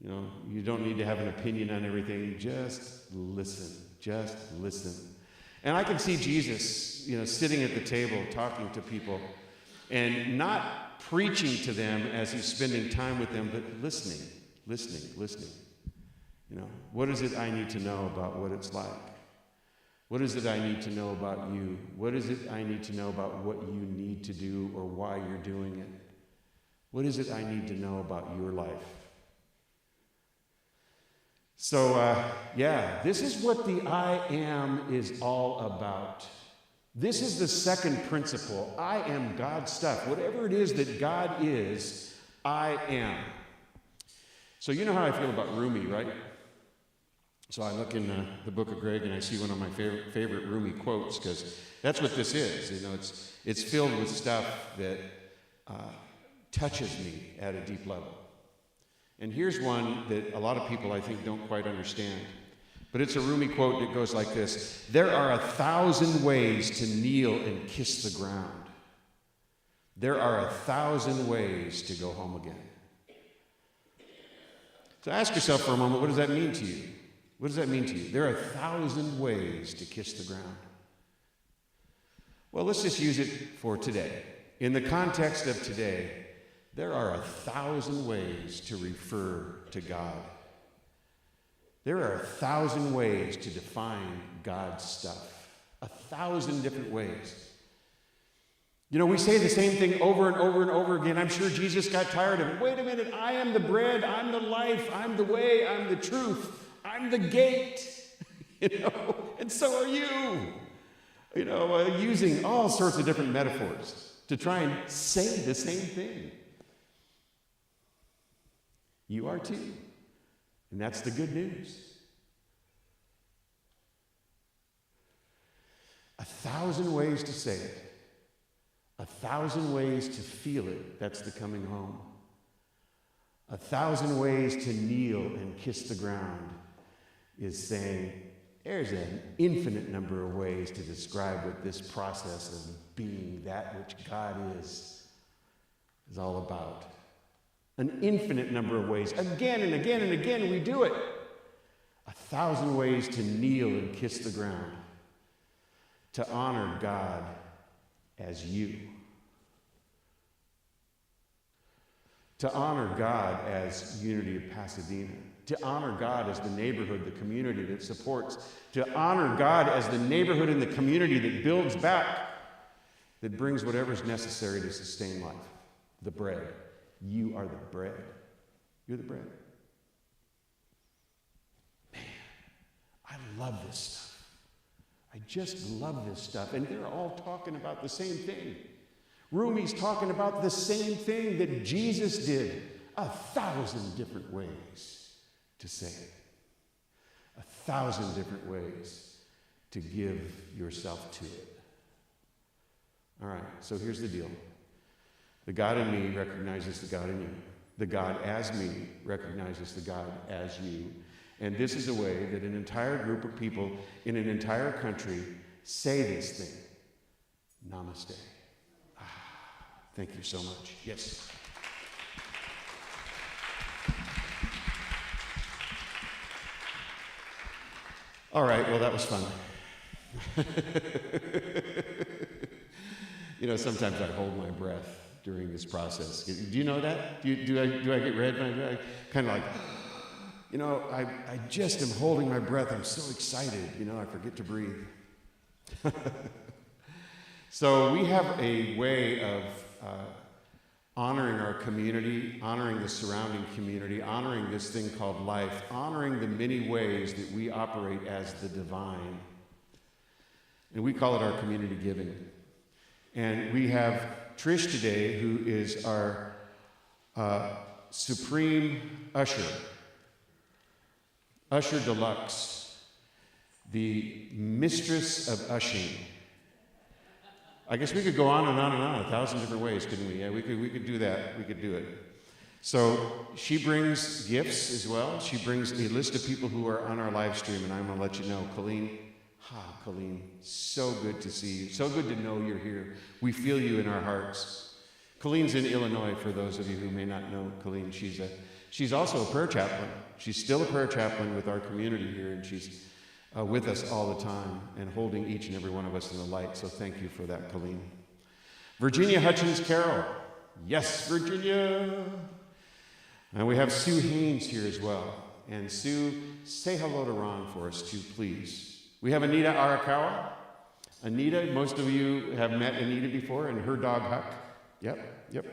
You know, you don't need to have an opinion on everything. Just listen. Just listen. And I can see Jesus, you know, sitting at the table talking to people and not preaching to them as he's spending time with them, but listening. You know, what is it I need to know about what it's like? What is it I need to know about you? What is it I need to know about what you need to do or why you're doing it? What is it I need to know about your life? So, this is what the I am is all about. This is the second principle. I am God's stuff. Whatever it is that God is, I am. So you know how I feel about Rumi, right? So I look in the book of Greg and I see one of my favorite Rumi quotes, because that's what this is. You know, it's filled with stuff that touches me at a deep level. And here's one that a lot of people, I think, don't quite understand. But it's a Rumi quote that goes like this: there are 1,000 ways to kneel and kiss the ground. There are 1,000 ways to go home again. So ask yourself for a moment, what does that mean to you? What does that mean to you? There are 1,000 ways to kiss the ground. Well, let's just use it for today. In the context of today, there are 1,000 ways to refer to God. There are 1,000 ways to define God's stuff. 1,000 different ways. You know, we say the same thing over and over and over again. I'm sure Jesus got tired of it. Wait a minute, I am the bread, I'm the life, I'm the way, I'm the truth, I'm the gate. You know, and so are you. You know, using all sorts of different metaphors to try and say the same thing. You are too. And that's the good news. 1,000 ways to say it. 1,000 ways to feel it. That's the coming home. 1,000 ways to kneel and kiss the ground is saying there's an infinite number of ways to describe what this process of being that which God is all about. An infinite number of ways. Again and again and again we do it. 1,000 ways to kneel and kiss the ground. To honor God as you. To honor God as Unity of Pasadena. To honor God as the neighborhood, the community that supports. To honor God as the neighborhood and the community that builds back, that brings whatever's necessary to sustain life. The bread. You are the bread. You're the bread. Man, I love this stuff. I just love this stuff. And they're all talking about the same thing. Rumi's talking about the same thing that Jesus did. 1,000 different ways to say it. 1,000 different ways to give yourself to it. All right, so here's the deal. The God in me recognizes the God in you. The God as me recognizes the God as you. And this is a way that an entire group of people in an entire country say this thing. Namaste. Thank you so much. Yes. All right, well, that was fun. You know, sometimes I hold my breath during this process. Do you know that? Do I get red when I kind of like, you know, I just am holding my breath. I'm so excited. You know, I forget to breathe. So we have a way of honoring our community, honoring the surrounding community, honoring this thing called life, honoring the many ways that we operate as the divine. And we call it our community giving. And we have Trish today, who is our supreme usher, Usher Deluxe, the mistress of ushing. I guess we could go on and on and on 1,000 different ways, couldn't we? Yeah, we could do that. We could do it. So she brings gifts as well. She brings a list of people who are on our live stream, and I'm going to let you know. Colleen, so good to see you. So good to know you're here. We feel you in our hearts. Colleen's in Illinois, for those of you who may not know Colleen. She's also a prayer chaplain. She's still a prayer chaplain with our community here, and she's with us all the time and holding each and every one of us in the light. So thank you for that, Colleen. Virginia Hutchins Carroll. Yes, Virginia. And we have Sue Haynes here as well. And Sue, say hello to Ron for us too, please. We have Anita Arakawa. Anita, most of you have met Anita before, and her dog Huck. Yep.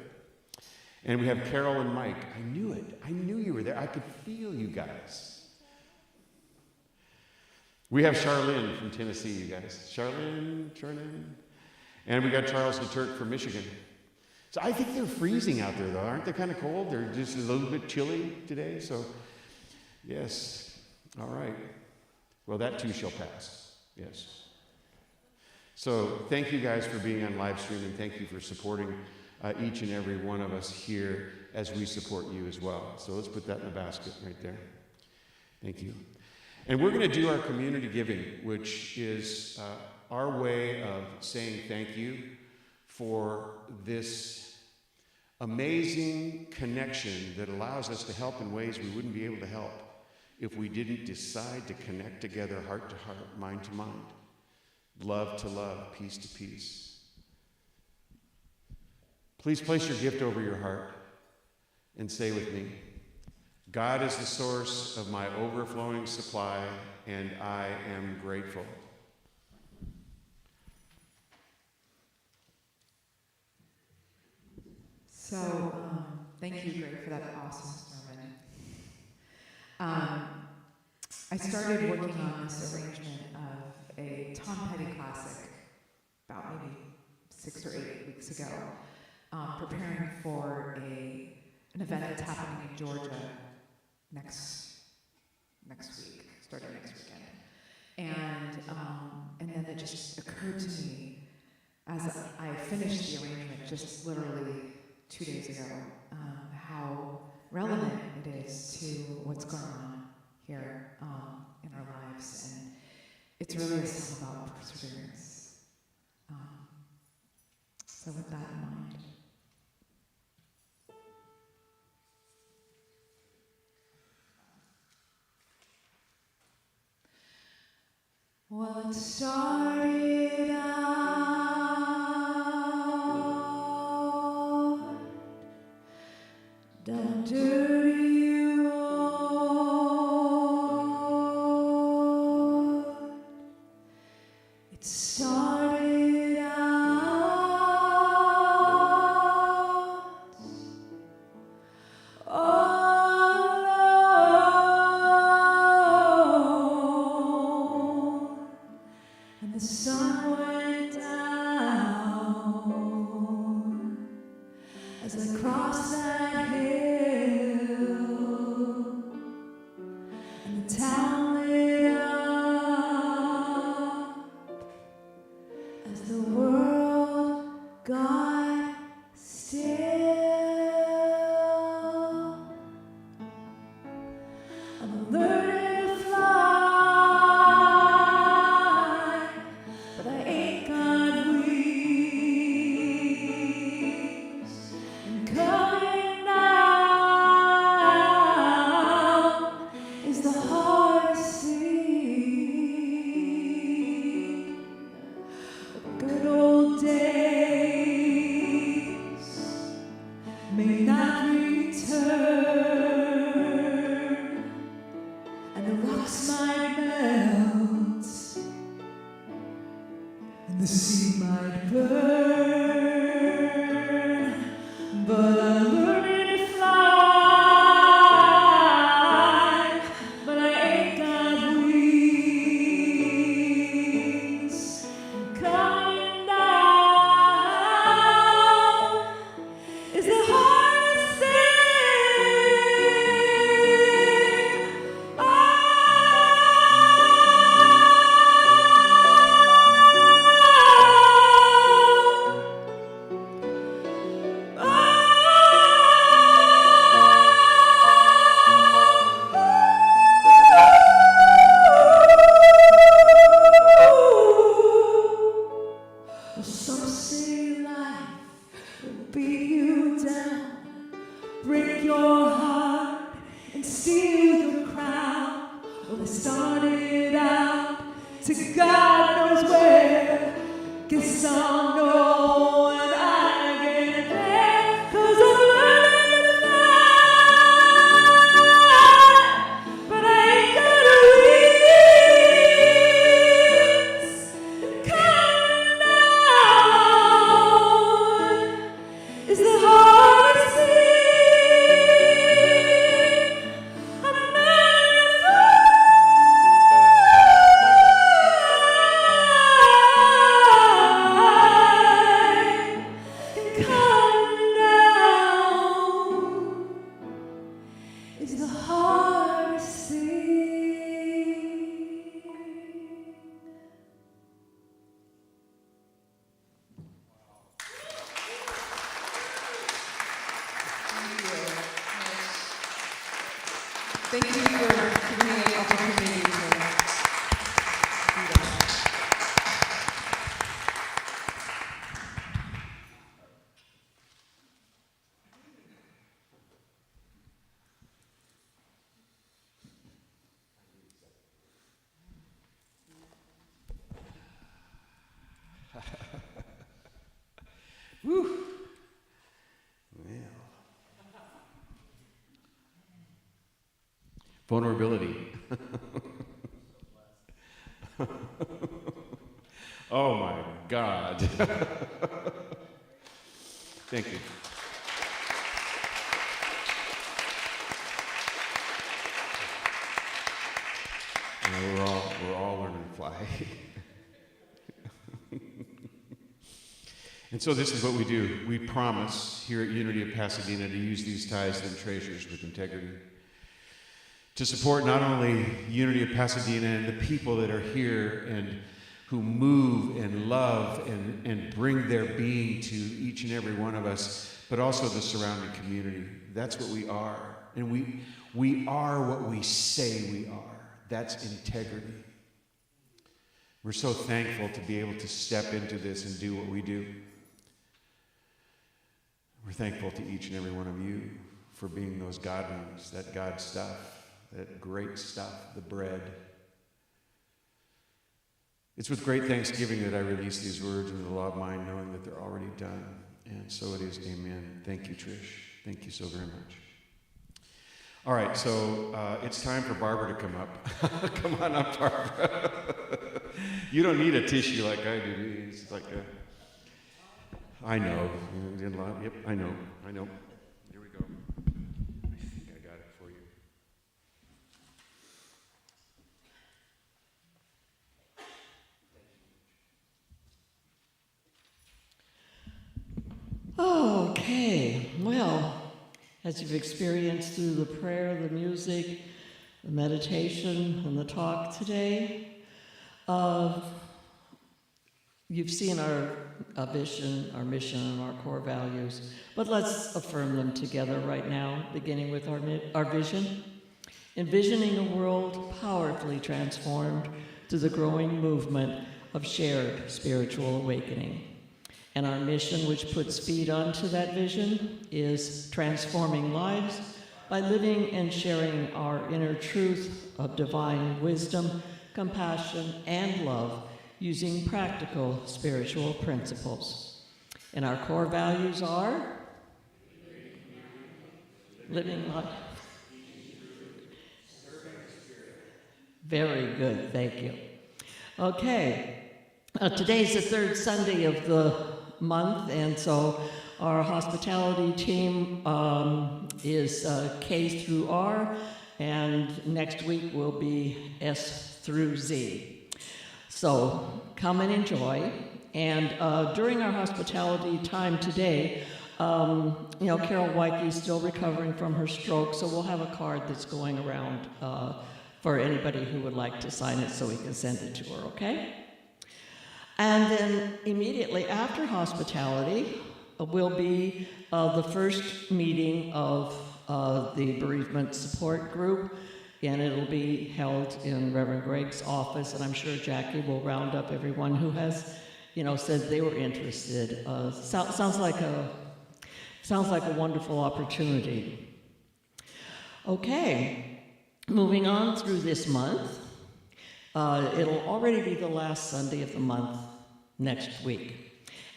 And we have Carol and Mike. I knew it. I knew you were there. I could feel you guys. We have Charlene from Tennessee, you guys. Charlene. And we got Charles DeTurk from Michigan. So I think they're freezing out there, though. Aren't they kind of cold? They're just a little bit chilly today. So, yes. All right. Well, that too shall pass. Yes. So thank you guys for being on live stream, and thank you for supporting each and every one of us here as we support you as well. So let's put that in the basket right there. Thank you. And we're going to do our community giving, which is our way of saying thank you for this amazing connection that allows us to help in ways we wouldn't be able to help if we didn't decide to connect together, heart to heart, mind to mind, love to love, peace to peace. Please place your gift over your heart and say with me, God is the source of my overflowing supply, and I am grateful. So, thank you, Greg, for that awesome sermon. I started working on this arrangement of a Tom Petty classic about maybe 6 or 8 weeks ago, preparing for an event that's happening in Georgia next week, starting next weekend. And then it just occurred to me as I finished the arrangement just literally 2 days ago, how relevant it is to what's going on here in our lives. And it's really a song about perseverance. So with that in mind. Well, it started out down dirty road. It started out all alone, and the sun went down as I crossed that hill, and the town lit up as the world got still. I'm learning to fly, but I ain't got wings. And coming down is the hardest thing. Good old days may not return, and the rocks might melt, and the sea might burn, but I'm learning to fly, but I ain't got wings. Coming down is the hardest thing. Oh, well, some say life will beat you down, break your heart, and steal your crown. Well, I started out to God knows where. Guess I'll know when I get there, 'cause I'm learning to fly, but I ain't got wings. Coming down is the hardest thing. I'm learning to fly, and coming down is the hardest thing. Thank you for giving me an opportunity to do that. Whew. Well. Vulnerability. Oh my God. Thank you. we're all learning to fly. And so this is what we do. We promise here at Unity of Pasadena to use these tithes and treasures with integrity, to support not only Unity of Pasadena and the people that are here and who move and love and bring their being to each and every one of us, but also the surrounding community. That's what we are. And we are what we say we are. That's integrity. We're so thankful to be able to step into this and do what we do. We're thankful to each and every one of you for being those Godlings, that God stuff, that great stuff, the bread. It's with great thanksgiving that I release these words in the law of mind, knowing that they're already done. And so it is. Amen. Thank you, Trish. Thank you so very much. All right, so it's time for Barbara to come up. Come on up, Barbara. You don't need a tissue like I do. It's like a... I know. Yep, I know. Here we go. I think I got it for you. Okay, well, as you've experienced through the prayer, the music, the meditation, and the talk today, you've seen our vision, our mission, and our core values, but let's affirm them together right now, beginning with our vision. Envisioning a world powerfully transformed through the growing movement of shared spiritual awakening. And our mission, which puts feet onto that vision, is transforming lives by living and sharing our inner truth of divine wisdom, compassion, and love, using practical spiritual principles. And our core values are living life. Very good, thank you. Okay, today's the third Sunday of the month, and so our hospitality team is K through R, and next week will be S through Z. So come and enjoy. And during our hospitality time today, Carol Weike still recovering from her stroke, so we'll have a card that's going around for anybody who would like to sign it so we can send it to her, okay? And then immediately after hospitality will be the first meeting of the bereavement support group, and it'll be held in Reverend Greg's office, and I'm sure Jackie will round up everyone who has, said they were interested. Sounds like a wonderful opportunity. Okay, moving on through this month. It'll already be the last Sunday of the month next week.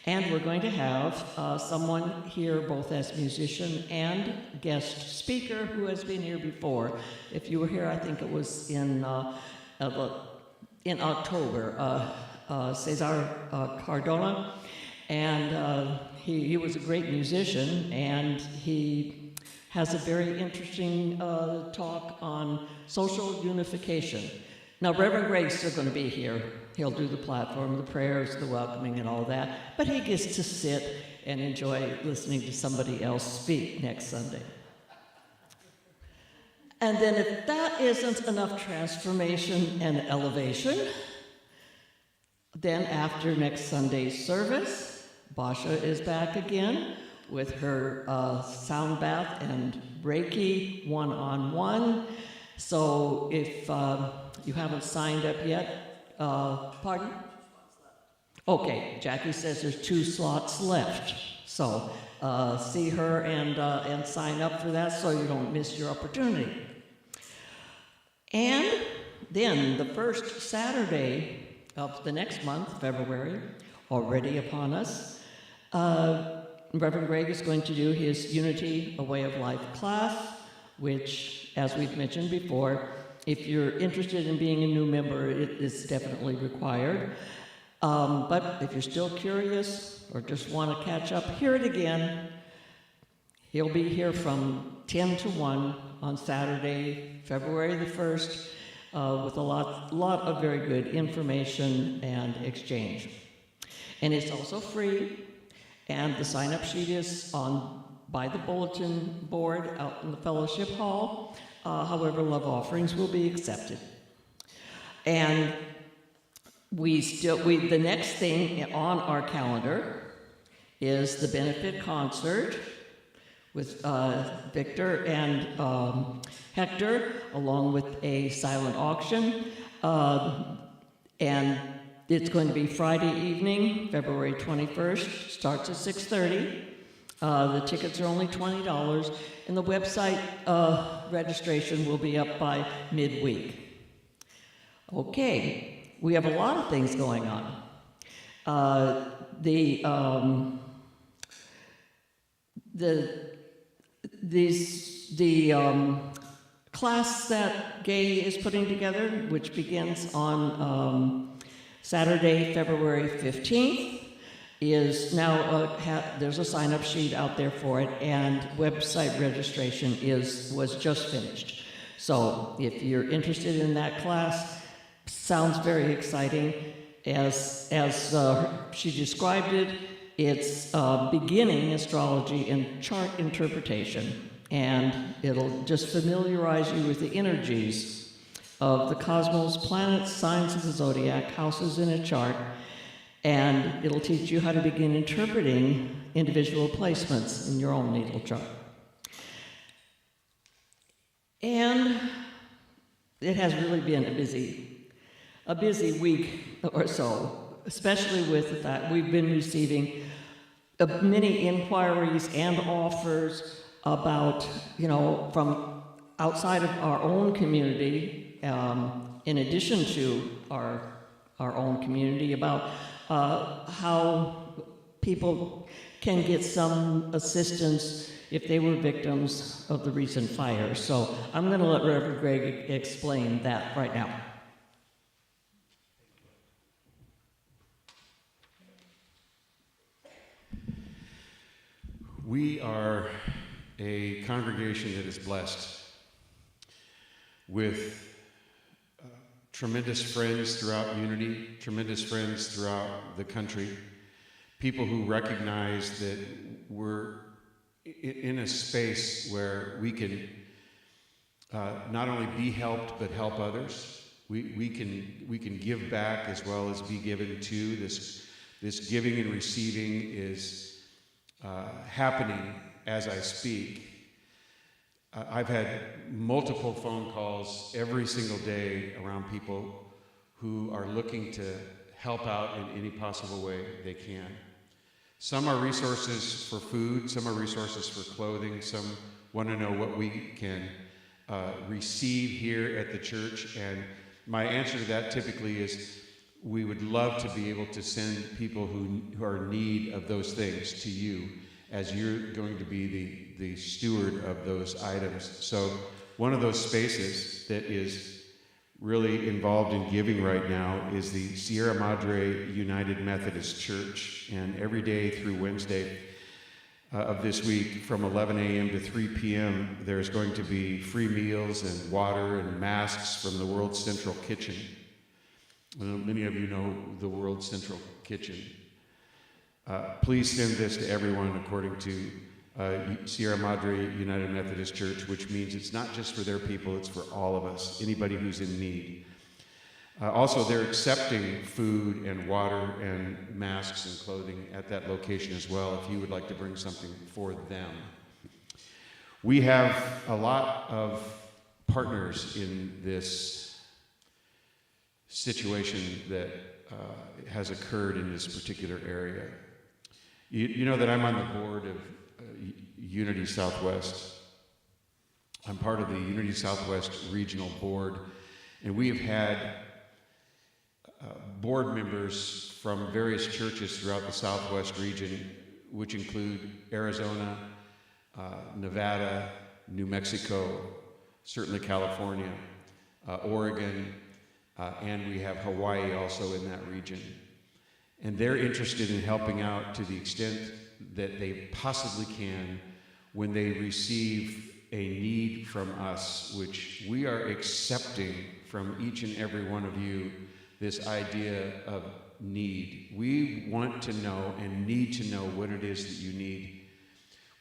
And we're going to have someone here both as musician and guest speaker who has been here before. If you were here, I think it was in October, Cesar Cardona. And he was a great musician, and he has a very interesting talk on social unification. Now, Reverend Greg's still going to be here. He'll do the platform, the prayers, the welcoming, and all that. But he gets to sit and enjoy listening to somebody else speak next Sunday. And then if that isn't enough transformation and elevation, then after next Sunday's service, Basha is back again with her sound bath and Reiki one-on-one. So if you haven't signed up yet, pardon? Okay, Jackie says there's 2 slots left. So see her and sign up for that so you don't miss your opportunity. And then the first Saturday of the next month, February, already upon us, Reverend Greg is going to do his Unity, A Way of Life class, which, as we've mentioned before, if you're interested in being a new member, it is definitely required. But if you're still curious or just want to catch up, hear it again. He'll be here from 10 to 1 on Saturday, February the 1st. with a lot of very good information and exchange. And it's also free, and the sign-up sheet is by the bulletin board out in the fellowship hall. However, love offerings will be accepted. And the next thing on our calendar is the benefit concert with Victor and Hector, along with a silent auction. And it's going to be Friday evening, February 21st, starts at 6:30. The tickets are only $20, and the website registration will be up by midweek. Okay, we have a lot of things going on. The class that Gay is putting together, which begins on Saturday, February 15th, is now there's a sign-up sheet out there for it, and website registration was just finished. So if you're interested in that class, sounds very exciting. As she described it, it's beginning astrology and chart interpretation, and it'll just familiarize you with the energies of the cosmos, planets, signs of the zodiac, houses in a chart, and it'll teach you how to begin interpreting individual placements in your own natal chart. And it has really been a busy week or so, especially with the fact we've been receiving many inquiries and offers about, from outside of our own community, in addition to our own community, about how people can get some assistance if they were victims of the recent fire. So I'm going to let Reverend Greg explain that right now. We are a congregation that is blessed with tremendous friends throughout Unity, tremendous friends throughout the country, people who recognize that we're in a space where we can not only be helped but help others. We can give back as well as be given to. This giving and receiving is happening as I speak. I've had multiple phone calls every single day around people who are looking to help out in any possible way they can. Some are resources for food, some are resources for clothing, some want to know what we can receive here at the church. And my answer to that typically is we would love to be able to send people who are in need of those things to you, as you're going to be the steward of those items. So one of those spaces that is really involved in giving right now is the Sierra Madre United Methodist Church. And every day through Wednesday of this week, from 11 a.m. to 3 p.m., there's going to be free meals and water and masks from the World Central Kitchen. Many of you know the World Central Kitchen. Please send this to everyone according to Sierra Madre United Methodist Church, which means it's not just for their people, it's for all of us, anybody who's in need. Also, they're accepting food and water and masks and clothing at that location as well, if you would like to bring something for them. We have a lot of partners in this situation that has occurred in this particular area. You know that I'm on the board of Unity Southwest. I'm part of the Unity Southwest Regional Board, and we have had board members from various churches throughout the Southwest region, which include Arizona, Nevada, New Mexico, certainly California, Oregon, and we have Hawaii also in that region. And they're interested in helping out to the extent that they possibly can when they receive a need from us, which we are accepting from each and every one of you, this idea of need. We want to know and need to know what it is that you need.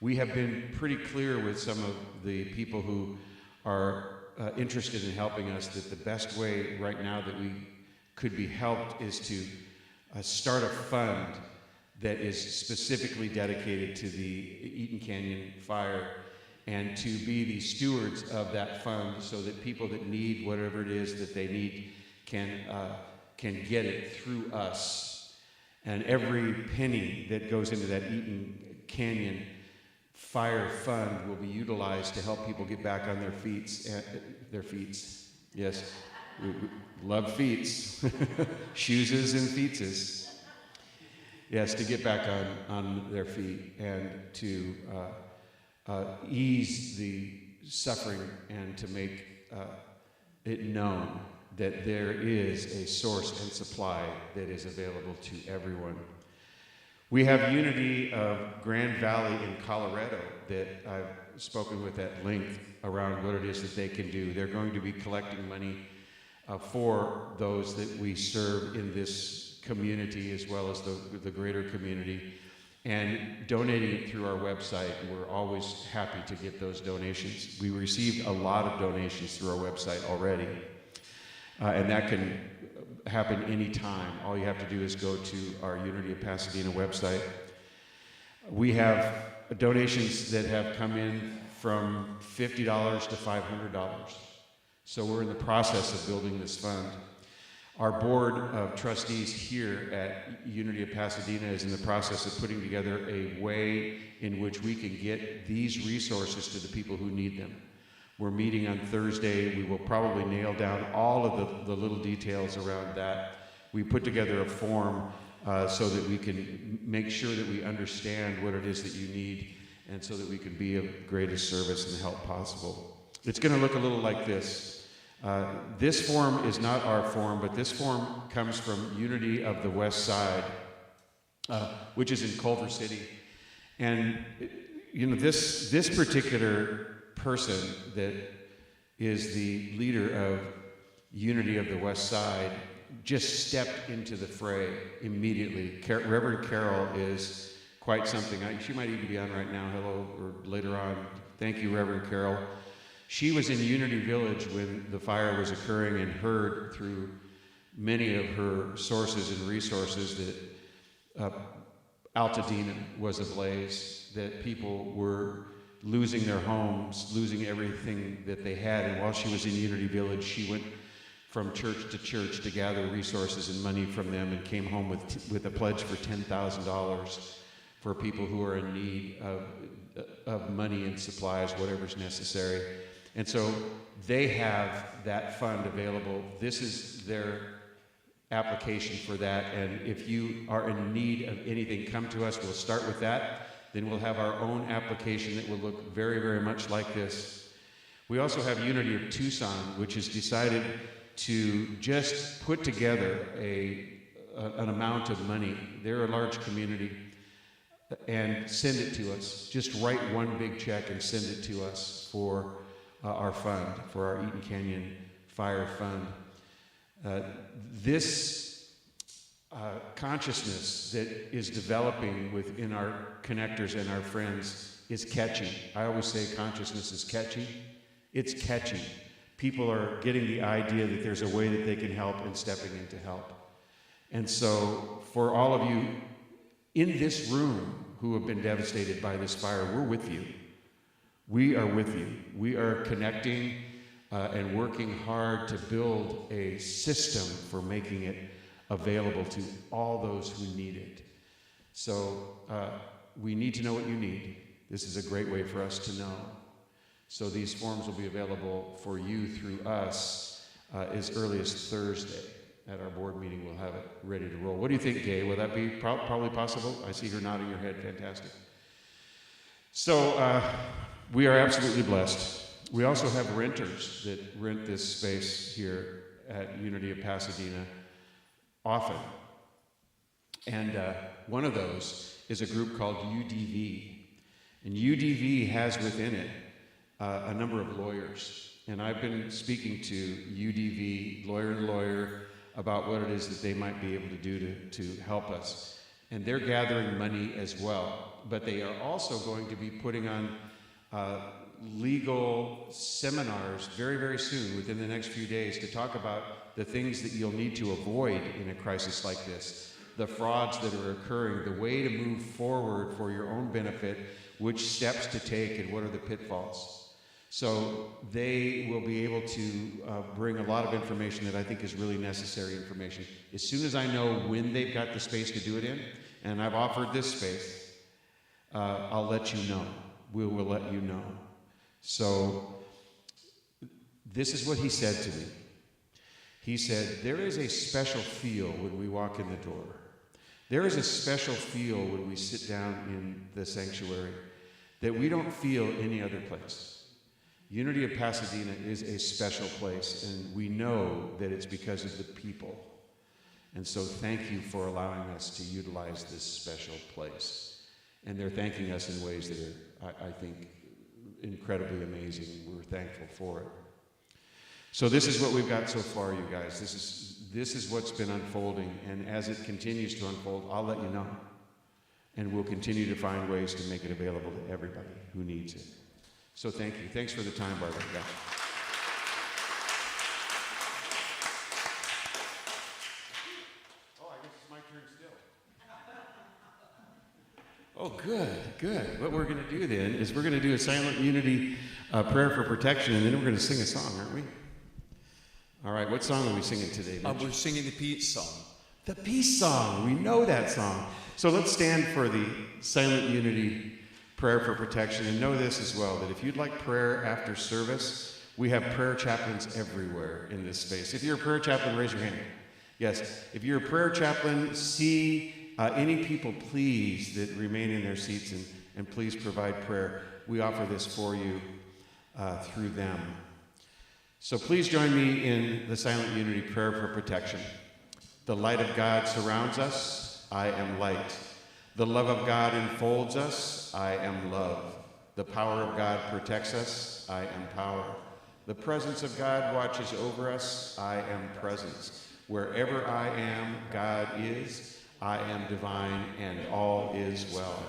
We have been pretty clear with some of the people who are interested in helping us that the best way right now that we could be helped is to start a fund that is specifically dedicated to the Eaton Canyon fire, and to be the stewards of that fund so that people that need whatever it is that they need can get it through us. And every penny that goes into that Eaton Canyon fire fund will be utilized to help people get back on their feet. Yes, we love feets. Shoeses and feetses. Yes, to get back on their feet and to ease the suffering and to make it known that there is a source and supply that is available to everyone. We have Unity of Grand Valley in Colorado that I've spoken with at length around what it is that they can do. They're going to be collecting money for those that we serve in this community as well as the greater community, and donating it through our website. We're always happy to get those donations. We received a lot of donations through our website already, and that can happen anytime. All you have to do is go to our Unity of Pasadena website. We have donations that have come in from $50 to $500. So we're in the process of building this fund. Our board of trustees here at Unity of Pasadena is in the process of putting together a way in which we can get these resources to the people who need them. We're meeting on Thursday. We will probably nail down all of the little details around that. We put together a form so that we can make sure that we understand what it is that you need, and so that we can be of greatest service and help possible. It's going to look a little like this. This form is not our form, but this form comes from Unity of the West Side, which is in Culver City. And you know, this particular person that is the leader of Unity of the West Side just stepped into the fray immediately. Reverend Carol is quite something. She might even be on right now. Hello, or later on. Thank you, Reverend Carol. She was in Unity Village when the fire was occurring and heard through many of her sources and resources that Altadena was ablaze, that people were losing their homes, losing everything that they had. And while she was in Unity Village, she went from church to church to gather resources and money from them, and came home with a pledge for $10,000 for people who are in need of money and supplies, whatever's necessary. And so they have that fund available. This is their application for that. And if you are in need of anything, come to us. We'll start with that. Then we'll have our own application that will look very, very much like this. We also have Unity of Tucson, which has decided to just put together an amount of money. They're a large community, and send it to us. Just write one big check and send it to us for our fund, for our Eaton Canyon Fire Fund. This consciousness that is developing within our connectors and our friends is catchy. I always say consciousness is catchy. It's catchy. People are getting the idea that there's a way that they can help and stepping in to help. And so for all of you in this room who have been devastated by this fire, we're with you. We are with you. We are connecting and working hard to build a system for making it available to all those who need it. So we need to know what you need. This is a great way for us to know. So these forms will be available for you through us as early as Thursday. At our board meeting, we'll have it ready to roll. What do you think, Gay? Will that be probably possible? I see her nodding her head. Fantastic. So we are absolutely blessed. We also have renters that rent this space here at Unity of Pasadena often. And one of those is a group called UDV. And UDV has within it a number of lawyers. And I've been speaking to UDV, lawyer to lawyer, about what it is that they might be able to do to help us. And they're gathering money as well. But they are also going to be putting on legal seminars very, very soon, within the next few days, to talk about the things that you'll need to avoid in a crisis like this, the frauds that are occurring, the way to move forward for your own benefit, which steps to take, and what are the pitfalls. So they will be able to bring a lot of information that I think is really necessary information. As soon as I know when they've got the space to do it in, and I've offered this space, I'll let you know. We will let you know. So this is what he said to me. He said, there is a special feel when we walk in the door. There is a special feel when we sit down in the sanctuary that we don't feel any other place. Unity of Pasadena is a special place, and we know that it's because of the people. And so thank you for allowing us to utilize this special place. And they're thanking us in ways that are, I think, incredibly amazing. We're thankful for it. So this is what we've got so far, you guys. This is what's been unfolding, and as it continues to unfold, I'll let you know. And we'll continue to find ways to make it available to everybody who needs it. So thank you. Thanks for the time, Barbara. Yeah. Oh, I guess it's my turn still. Oh, good. What we're going to do then is we're going to do a silent unity prayer for protection, and then we're going to sing a song, aren't we? All right, what song are we singing today, Mitch? We're singing the peace song. The peace song. We know that song. So let's stand for the silent unity prayer for protection, and know this as well, that if you'd like prayer after service, we have prayer chaplains everywhere in this space. If you're a prayer chaplain, raise your hand. Yes. If you're a prayer chaplain, see any people, please, that remain in their seats, and please provide prayer. We offer this for you through them. So please join me in the silent unity prayer for protection. The light of God surrounds us. I am light. The love of God enfolds us. I am love. The power of God protects us. I am power. The presence of God watches over us. I am presence. Wherever I am, God is. I am divine, and all is well.